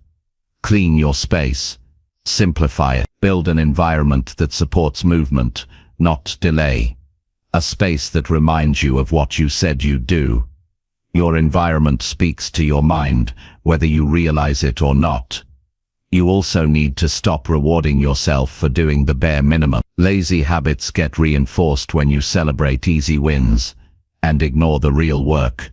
Clean your space. Simplify it. Build an environment that supports movement, not delay. A space that reminds you of what you said you'd do. Your environment speaks to your mind, whether you realize it or not. You also need to stop rewarding yourself for doing the bare minimum. Lazy habits get reinforced when you celebrate easy wins and ignore the real work.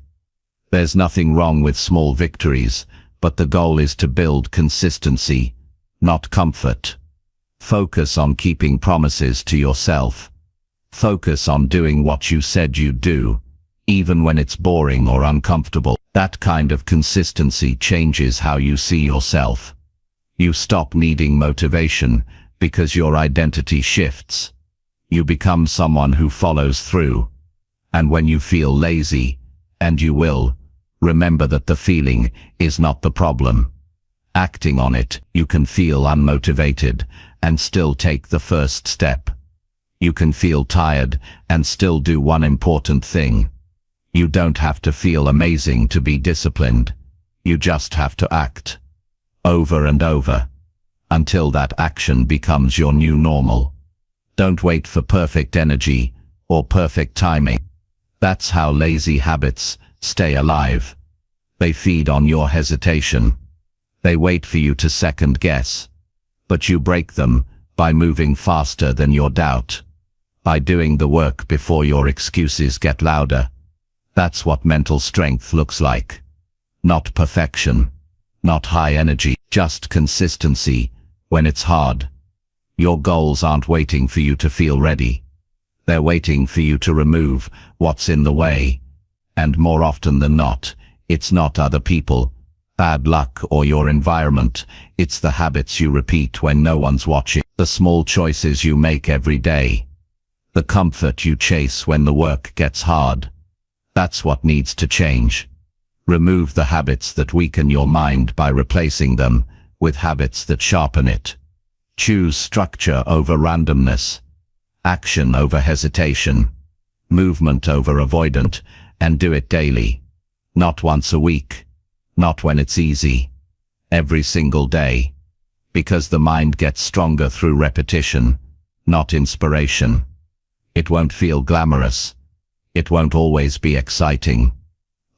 There's nothing wrong with small victories, but the goal is to build consistency, not comfort. Focus on keeping promises to yourself. Focus on doing what you said you'd do, even when it's boring or uncomfortable. That kind of consistency changes how you see yourself. You stop needing motivation because your identity shifts. You become someone who follows through. And when you feel lazy, and you will, remember that the feeling is not the problem. Acting on it, you can feel unmotivated and still take the first step. You can feel tired and still do one important thing. You don't have to feel amazing to be disciplined. You just have to act. Over and over. Until that action becomes your new normal. Don't wait for perfect energy or perfect timing. That's how lazy habits stay alive. They feed on your hesitation. They wait for you to second guess. But you break them by moving faster than your doubt. By doing the work before your excuses get louder. That's what mental strength looks like. Not perfection. Not high energy. Just consistency when it's hard. Your goals aren't waiting for you to feel ready. They're waiting for you to remove what's in the way. And more often than not, it's not other people, bad luck, or your environment. It's the habits you repeat when no one's watching. The small choices you make every day. The comfort you chase when the work gets hard. That's what needs to change. Remove the habits that weaken your mind by replacing them with habits that sharpen it. Choose structure over randomness. Action over hesitation. Movement over avoidance, and do it daily. Not once a week. Not when it's easy. Every single day. Because the mind gets stronger through repetition, not inspiration. It won't feel glamorous. It won't always be exciting.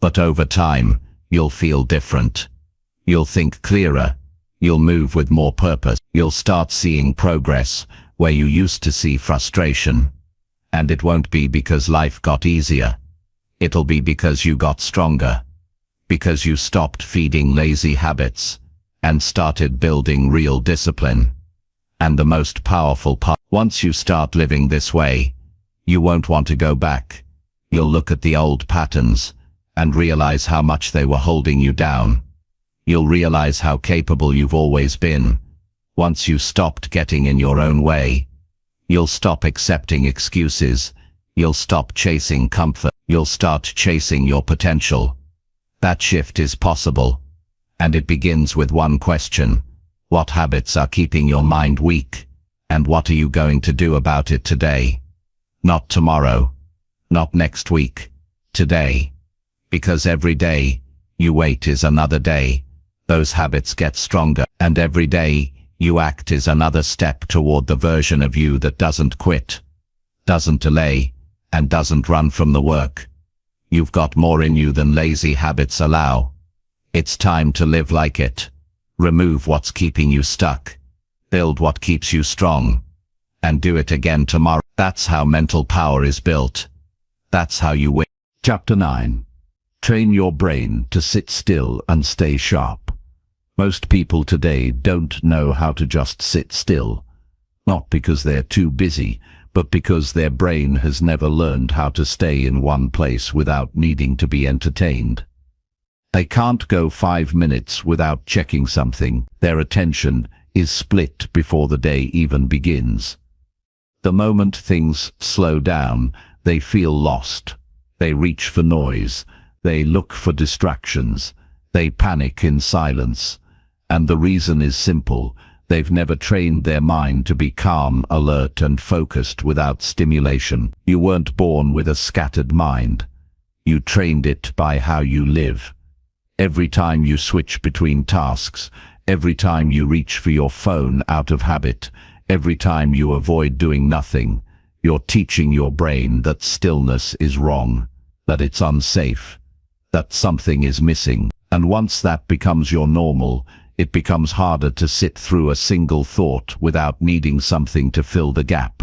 But over time, you'll feel different. You'll think clearer. You'll move with more purpose. You'll start seeing progress where you used to see frustration. And it won't be because life got easier. It'll be because you got stronger. Because you stopped feeding lazy habits and started building real discipline. And the most powerful part, once you start living this way, you won't want to go back. You'll look at the old patterns and realize how much they were holding you down. You'll realize how capable you've always been. Once you stopped getting in your own way, you'll stop accepting excuses. You'll stop chasing comfort. You'll start chasing your potential. That shift is possible. And it begins with one question. What habits are keeping your mind weak? And what are you going to do about it today? Not tomorrow. Not next week. Today. Because every day you wait is another day. Those habits get stronger. And every day you act is another step toward the version of you that doesn't quit, doesn't delay, and doesn't run from the work. You've got more in you than lazy habits allow. It's time to live like it. Remove what's keeping you stuck. Build what keeps you strong. And do it again tomorrow. That's how mental power is built. That's how you win. Chapter 9. Train your brain to sit still and stay sharp. Most people today don't know how to just sit still. Not because they're too busy, but because their brain has never learned how to stay in one place without needing to be entertained. They can't go 5 minutes without checking something. Their attention is split before the day even begins. The moment things slow down, they feel lost. They reach for noise. They look for distractions. They panic in silence. And the reason is simple. They've never trained their mind to be calm, alert, and focused without stimulation. You weren't born with a scattered mind. You trained it by how you live. Every time you switch between tasks, every time you reach for your phone out of habit, every time you avoid doing nothing, you're teaching your brain that stillness is wrong, that it's unsafe, that something is missing. And once that becomes your normal, it becomes harder to sit through a single thought without needing something to fill the gap.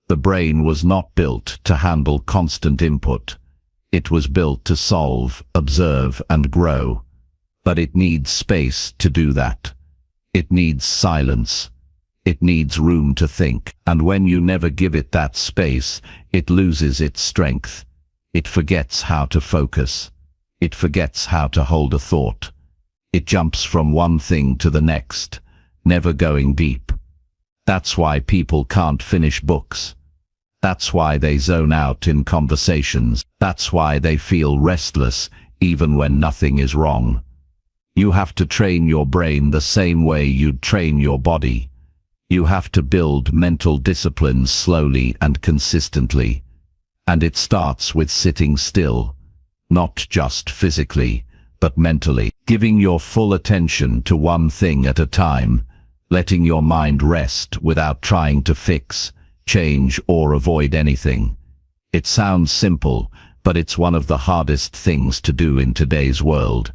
The brain was not built to handle constant input. It was built to solve, observe, and grow. But it needs space to do that. It needs silence. It needs room to think. And when you never give it that space, it loses its strength. It forgets how to focus. It forgets how to hold a thought. It jumps from one thing to the next, never going deep. That's why people can't finish books. That's why they zone out in conversations. That's why they feel restless even when nothing is wrong. You have to train your brain the same way you'd train your body. You have to build mental discipline slowly and consistently. And it starts with sitting still, not just physically, but mentally, giving your full attention to one thing at a time, letting your mind rest without trying to fix, change, or avoid anything. It sounds simple, but it's one of the hardest things to do in today's world.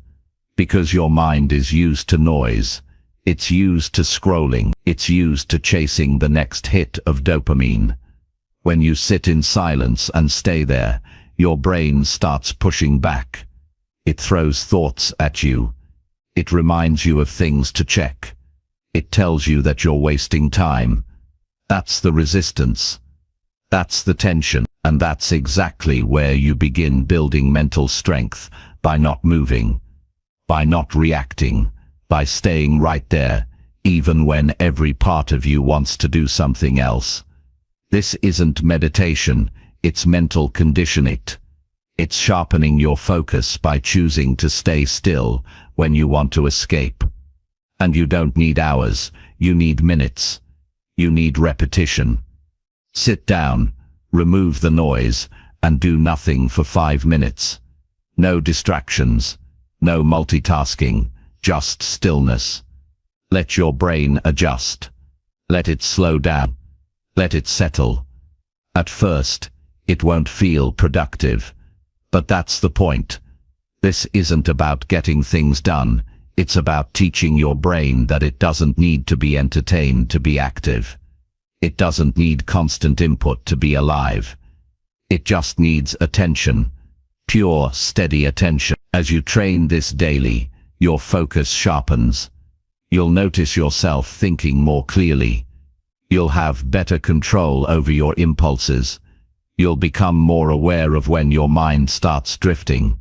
Because your mind is used to noise, it's used to scrolling, it's used to chasing the next hit of dopamine. When you sit in silence and stay there, your brain starts pushing back. It throws thoughts at you. It reminds you of things to check. It tells you that you're wasting time. That's the resistance. That's the tension. And that's exactly where you begin building mental strength, by not moving, by not reacting, by staying right there, even when every part of you wants to do something else. This isn't meditation, it's mental conditioning. It's sharpening your focus by choosing to stay still when you want to escape. And you don't need hours, you need minutes. You need repetition. Sit down, remove the noise, and do nothing for 5 minutes. No distractions, no multitasking, just stillness. Let your brain adjust. Let it slow down. Let it settle. At first, it won't feel productive. But that's the point. This isn't about getting things done. It's about teaching your brain that it doesn't need to be entertained to be active. It doesn't need constant input to be alive. It just needs attention. Pure, steady attention. As you train this daily, your focus sharpens. You'll notice yourself thinking more clearly. You'll have better control over your impulses. You'll become more aware of when your mind starts drifting.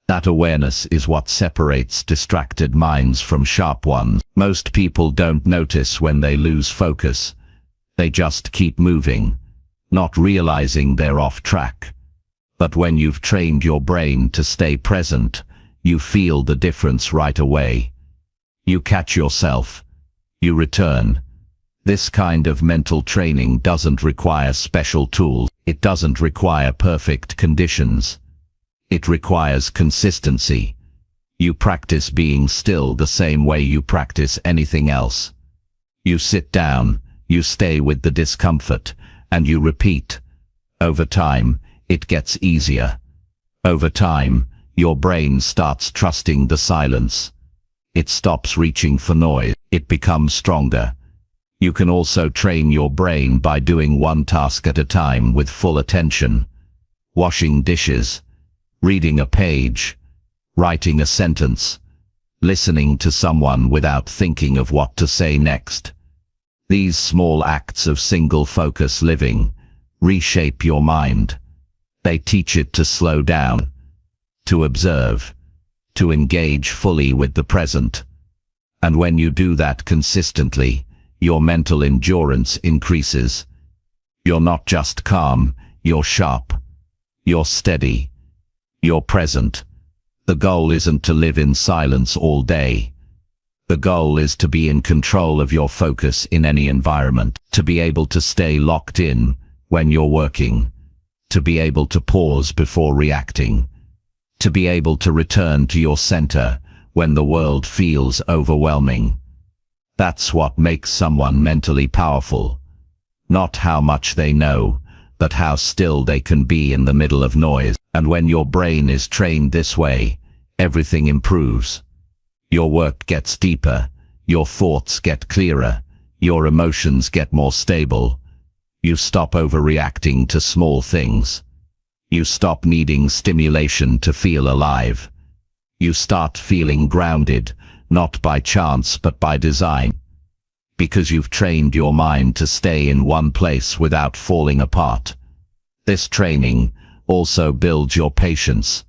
That awareness is what separates distracted minds from sharp ones. Most people don't notice when they lose focus. They just keep moving, not realizing they're off track. But when you've trained your brain to stay present, you feel the difference right away. You catch yourself. You return. This kind of mental training doesn't require special tools. It doesn't require perfect conditions. It requires consistency. You practice being still the same way you practice anything else. You sit down, you stay with the discomfort, and you repeat. Over time, it gets easier. Over time, your brain starts trusting the silence. It stops reaching for noise. It becomes stronger. You can also train your brain by doing one task at a time with full attention. Washing dishes, reading a page, writing a sentence, listening to someone without thinking of what to say next. These small acts of single-focus living reshape your mind. They teach it to slow down, to observe, to engage fully with the present. And when you do that consistently, your mental endurance increases. You're not just calm, you're sharp. You're steady. You're present. The goal isn't to live in silence all day. The goal is to be in control of your focus in any environment, to be able to stay locked in when you're working, to be able to pause before reacting, to be able to return to your center when the world feels overwhelming. That's what makes someone mentally powerful. Not how much they know, but how still they can be in the middle of noise. And when your brain is trained this way, everything improves. Your work gets deeper, your thoughts get clearer, your emotions get more stable. You stop overreacting to small things. You stop needing stimulation to feel alive. You start feeling grounded, not by chance but by design. Because you've trained your mind to stay in one place without falling apart. This training also builds your patience.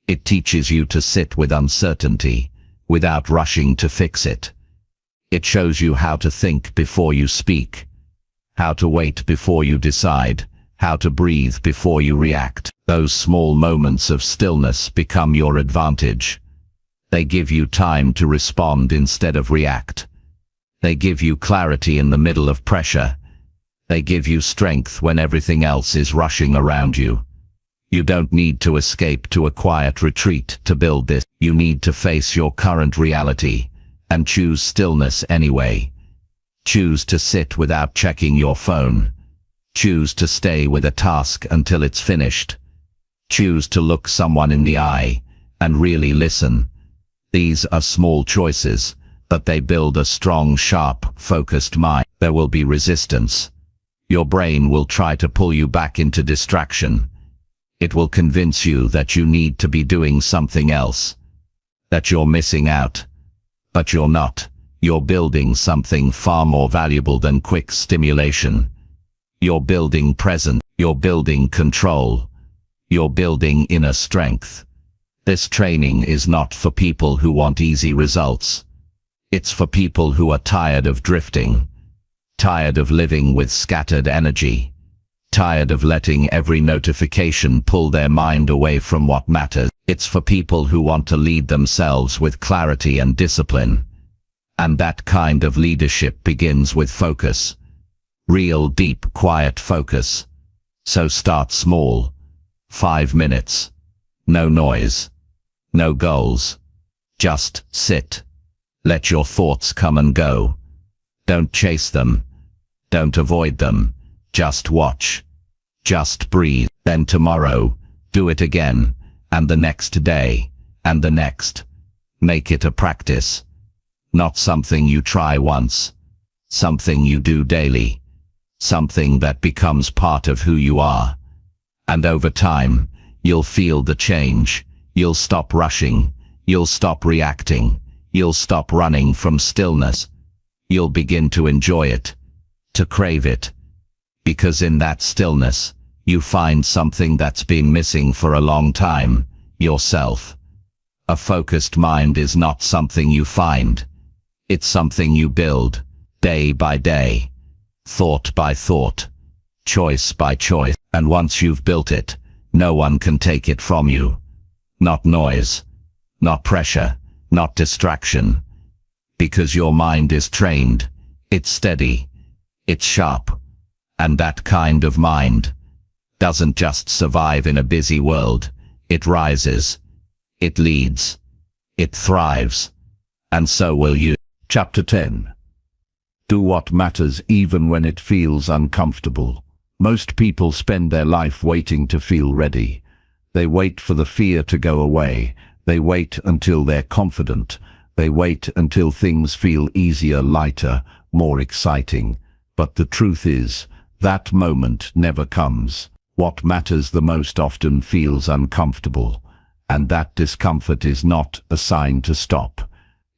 It teaches you to sit with uncertainty, without rushing to fix it. It shows you how to think before you speak, how to wait before you decide, how to breathe before you react. Those small moments of stillness become your advantage. They give you time to respond instead of react. They give you clarity in the middle of pressure. They give you strength when everything else is rushing around you. You don't need to escape to a quiet retreat to build this. You need to face your current reality and choose stillness anyway. Choose to sit without checking your phone. Choose to stay with a task until it's finished. Choose to look someone in the eye and really listen. These are small choices, but they build a strong, sharp, focused mind. There will be resistance. Your brain will try to pull you back into distraction. It will convince you that you need to be doing something else, that you're missing out. But you're not. You're building something far more valuable than quick stimulation. You're building presence. You're building control. You're building inner strength. This training is not for people who want easy results. It's for people who are tired of drifting, tired of living with scattered energy, tired of letting every notification pull their mind away from what matters. It's for people who want to lead themselves with clarity and discipline. And that kind of leadership begins with focus. Real, deep, quiet focus. So start small. 5 minutes. No noise. No goals. Just sit. Let your thoughts come and go. Don't chase them. Don't avoid them. Just watch. Just breathe. Then tomorrow, do it again. And the next day. And the next. Make it a practice. Not something you try once. Something you do daily. Something that becomes part of who you are. And over time, you'll feel the change. You'll stop rushing. You'll stop reacting. You'll stop running from stillness. You'll begin to enjoy it, to crave it. Because in that stillness, you find something that's been missing for a long time, yourself. A focused mind is not something you find. It's something you build, day by day, thought by thought, choice by choice. And once you've built it, no one can take it from you. Not noise, not pressure, not distraction. Because your mind is trained, it's steady, it's sharp. And that kind of mind doesn't just survive in a busy world. It rises, it leads, it thrives. And so will you. Chapter 10. Do what matters even when it feels uncomfortable. Most people spend their life waiting to feel ready. They wait for the fear to go away. They wait until they're confident. They wait until things feel easier, lighter, more exciting. But the truth is, that moment never comes. What matters the most often feels uncomfortable. And that discomfort is not a sign to stop.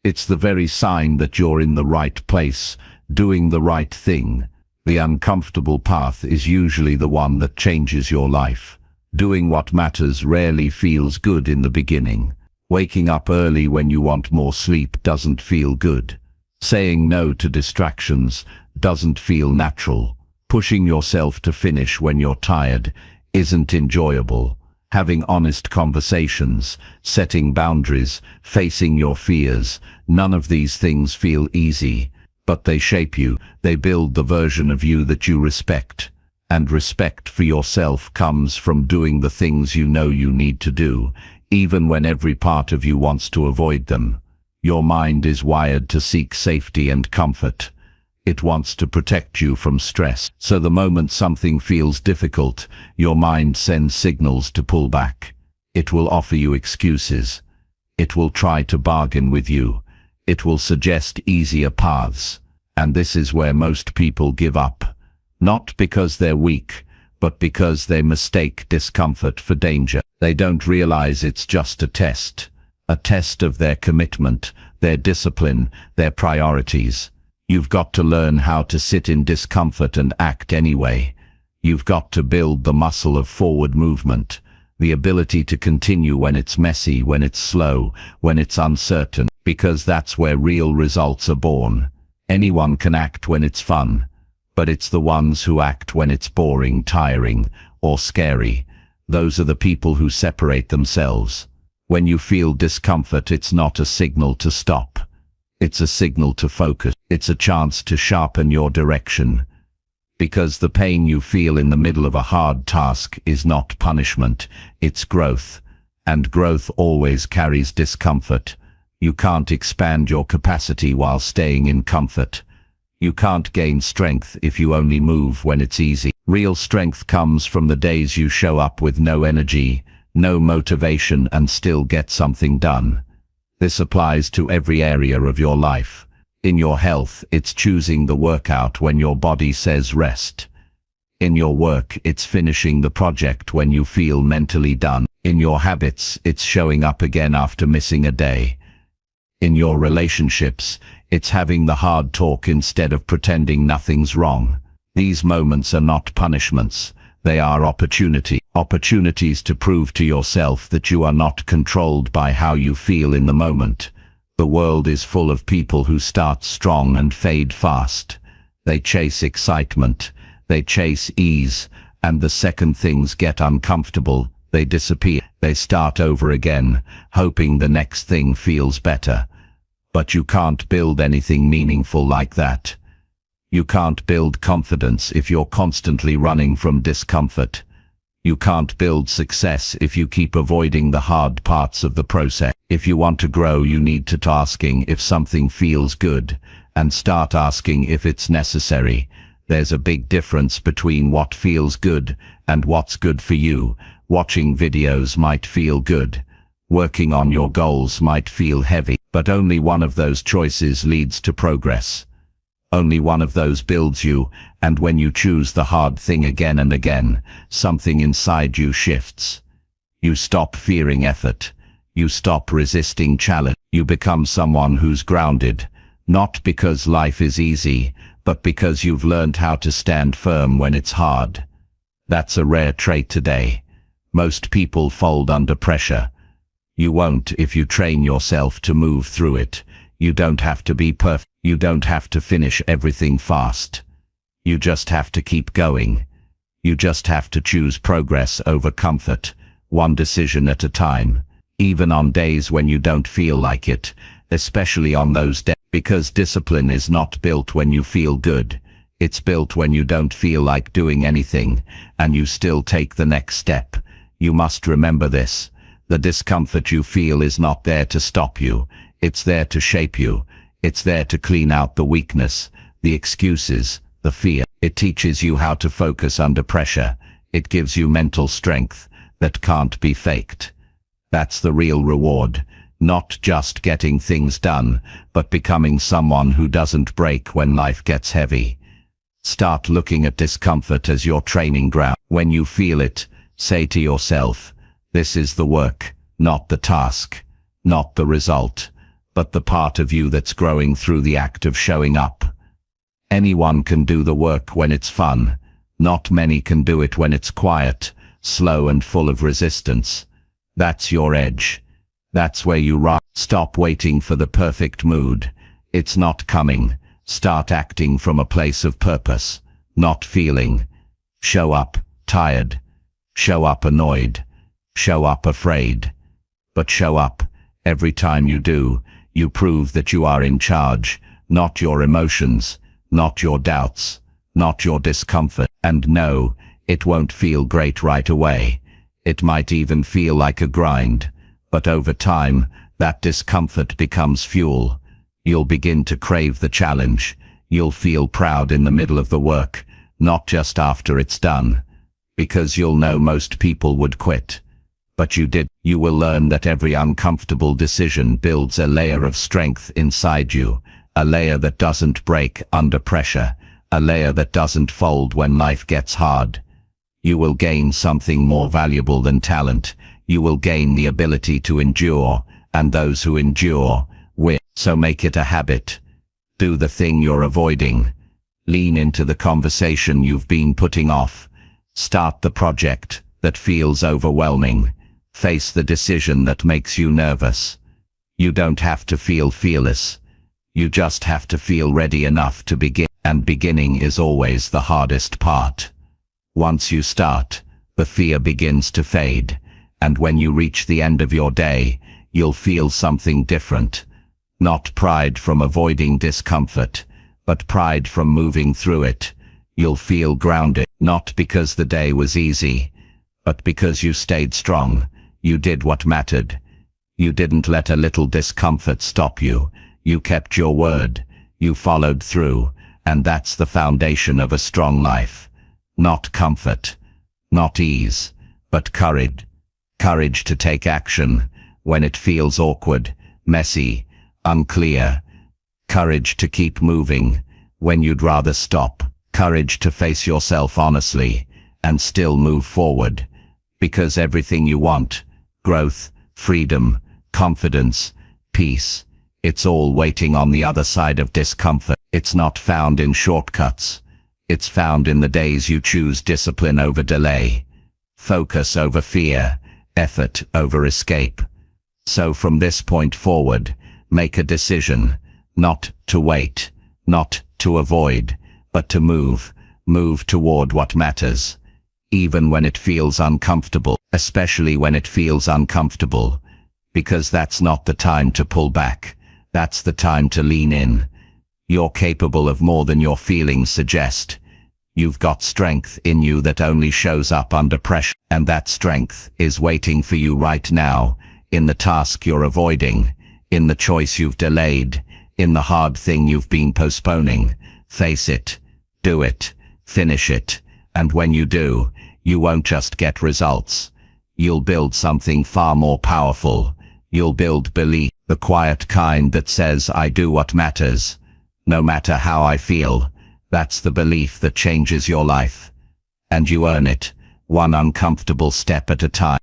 It's the very sign that you're in the right place, doing the right thing. The uncomfortable path is usually the one that changes your life. Doing what matters rarely feels good in the beginning. Waking up early when you want more sleep doesn't feel good. Saying no to distractions doesn't feel natural. Pushing yourself to finish when you're tired isn't enjoyable. Having honest conversations, setting boundaries, facing your fears, none of these things feel easy. But they shape you. They build the version of you that you respect. And respect for yourself comes from doing the things you know you need to do, even when every part of you wants to avoid them. Your mind is wired to seek safety and comfort. It wants to protect you from stress. So the moment something feels difficult, your mind sends signals to pull back. It will offer you excuses. It will try to bargain with you. It will suggest easier paths. And this is where most people give up. Not because they're weak, but because they mistake discomfort for danger. They don't realize it's just a test of their commitment, their discipline, their priorities. You've got to learn how to sit in discomfort and act anyway. You've got to build the muscle of forward movement, the ability to continue when it's messy, when it's slow, when it's uncertain, because that's where real results are born. Anyone can act when it's fun, but it's the ones who act when it's boring, tiring, or scary. Those are the people who separate themselves. When you feel discomfort, it's not a signal to stop. It's a signal to focus. It's a chance to sharpen your direction. Because the pain you feel in the middle of a hard task is not punishment, it's growth. And growth always carries discomfort. You can't expand your capacity while staying in comfort. You can't gain strength if you only move when it's easy. Real strength comes from the days you show up with no energy, no motivation, and still get something done. This applies to every area of your life. In your health, it's choosing the workout when your body says rest. In your work, it's finishing the project when you feel mentally done. In your habits, it's showing up again after missing a day. In your relationships, it's having the hard talk instead of pretending nothing's wrong. These moments are not punishments. They are opportunities to prove to yourself that you are not controlled by how you feel in the moment. The world is full of people who start strong and fade fast. They chase excitement, they chase ease, and the second things get uncomfortable, they disappear. They start over again, hoping the next thing feels better. But you can't build anything meaningful like that. You can't build confidence if you're constantly running from discomfort. You can't build success if you keep avoiding the hard parts of the process. If you want to grow, you need to start asking if something feels good, and start asking if it's necessary. There's a big difference between what feels good and what's good for you. Watching videos might feel good. Working on your goals might feel heavy, but only one of those choices leads to progress. Only one of those builds you, and when you choose the hard thing again and again, something inside you shifts. You stop fearing effort. You stop resisting challenge. You become someone who's grounded, not because life is easy, but because you've learned how to stand firm when it's hard. That's a rare trait today. Most people fold under pressure. You won't if you train yourself to move through it. You don't have to be perfect. You don't have to finish everything fast. You just have to keep going. You just have to choose progress over comfort, one decision at a time, even on days when you don't feel like it, especially on those days. Because discipline is not built when you feel good. It's built when you don't feel like doing anything, and you still take the next step. You must remember this. The discomfort you feel is not there to stop you. It's there to shape you. It's there to clean out the weakness, the excuses, the fear. It teaches you how to focus under pressure. It gives you mental strength that can't be faked. That's the real reward. Not just getting things done, but becoming someone who doesn't break when life gets heavy. Start looking at discomfort as your training ground. When you feel it, say to yourself, this is the work, not the task, not the result, but the part of you that's growing through the act of showing up. Anyone can do the work when it's fun. Not many can do it when it's quiet, slow and full of resistance. That's your edge. That's where you rise. Stop waiting for the perfect mood. It's not coming. Start acting from a place of purpose, not feeling. Show up tired. Show up annoyed. Show up afraid. But show up. Every time you do, you prove that you are in charge, not your emotions, not your doubts, not your discomfort. And no, it won't feel great right away. It might even feel like a grind. But over time, that discomfort becomes fuel. You'll begin to crave the challenge. You'll feel proud in the middle of the work, not just after it's done. Because you'll know most people would quit. But you did. You will learn that every uncomfortable decision builds a layer of strength inside you, a layer that doesn't break under pressure, a layer that doesn't fold when life gets hard. You will gain something more valuable than talent. You will gain the ability to endure, and those who endure win. So make it a habit. Do the thing you're avoiding. Lean into the conversation you've been putting off. Start the project that feels overwhelming. Face the decision that makes you nervous. You don't have to feel fearless. You just have to feel ready enough to begin. And beginning is always the hardest part. Once you start, the fear begins to fade. And when you reach the end of your day, you'll feel something different. Not pride from avoiding discomfort, but pride from moving through it. You'll feel grounded, not because the day was easy, but because you stayed strong. You did what mattered. You didn't let a little discomfort stop you. You kept your word. You followed through, and that's the foundation of a strong life. Not comfort, not ease, but courage. Courage to take action when it feels awkward, messy, unclear. Courage to keep moving when you'd rather stop. Courage to face yourself honestly and still move forward. Because everything you want, growth, freedom, confidence, peace, it's all waiting on the other side of discomfort. It's not found in shortcuts. It's found in the days you choose discipline over delay, focus over fear, effort over escape. So from this point forward, make a decision, not to wait, not to avoid, but to move toward what matters. Even when it feels uncomfortable, especially when it feels uncomfortable, because that's not the time to pull back. That's the time to lean in. You're capable of more than your feelings suggest. You've got strength in you that only shows up under pressure, and that strength is waiting for you right now, in the task you're avoiding, in the choice you've delayed, in the hard thing you've been postponing. Face it, do it, finish it, and when you do, you won't just get results. You'll build something far more powerful. You'll build belief, the quiet kind that says, I do what matters, no matter how I feel. That's the belief that changes your life. And you earn it, one uncomfortable step at a time.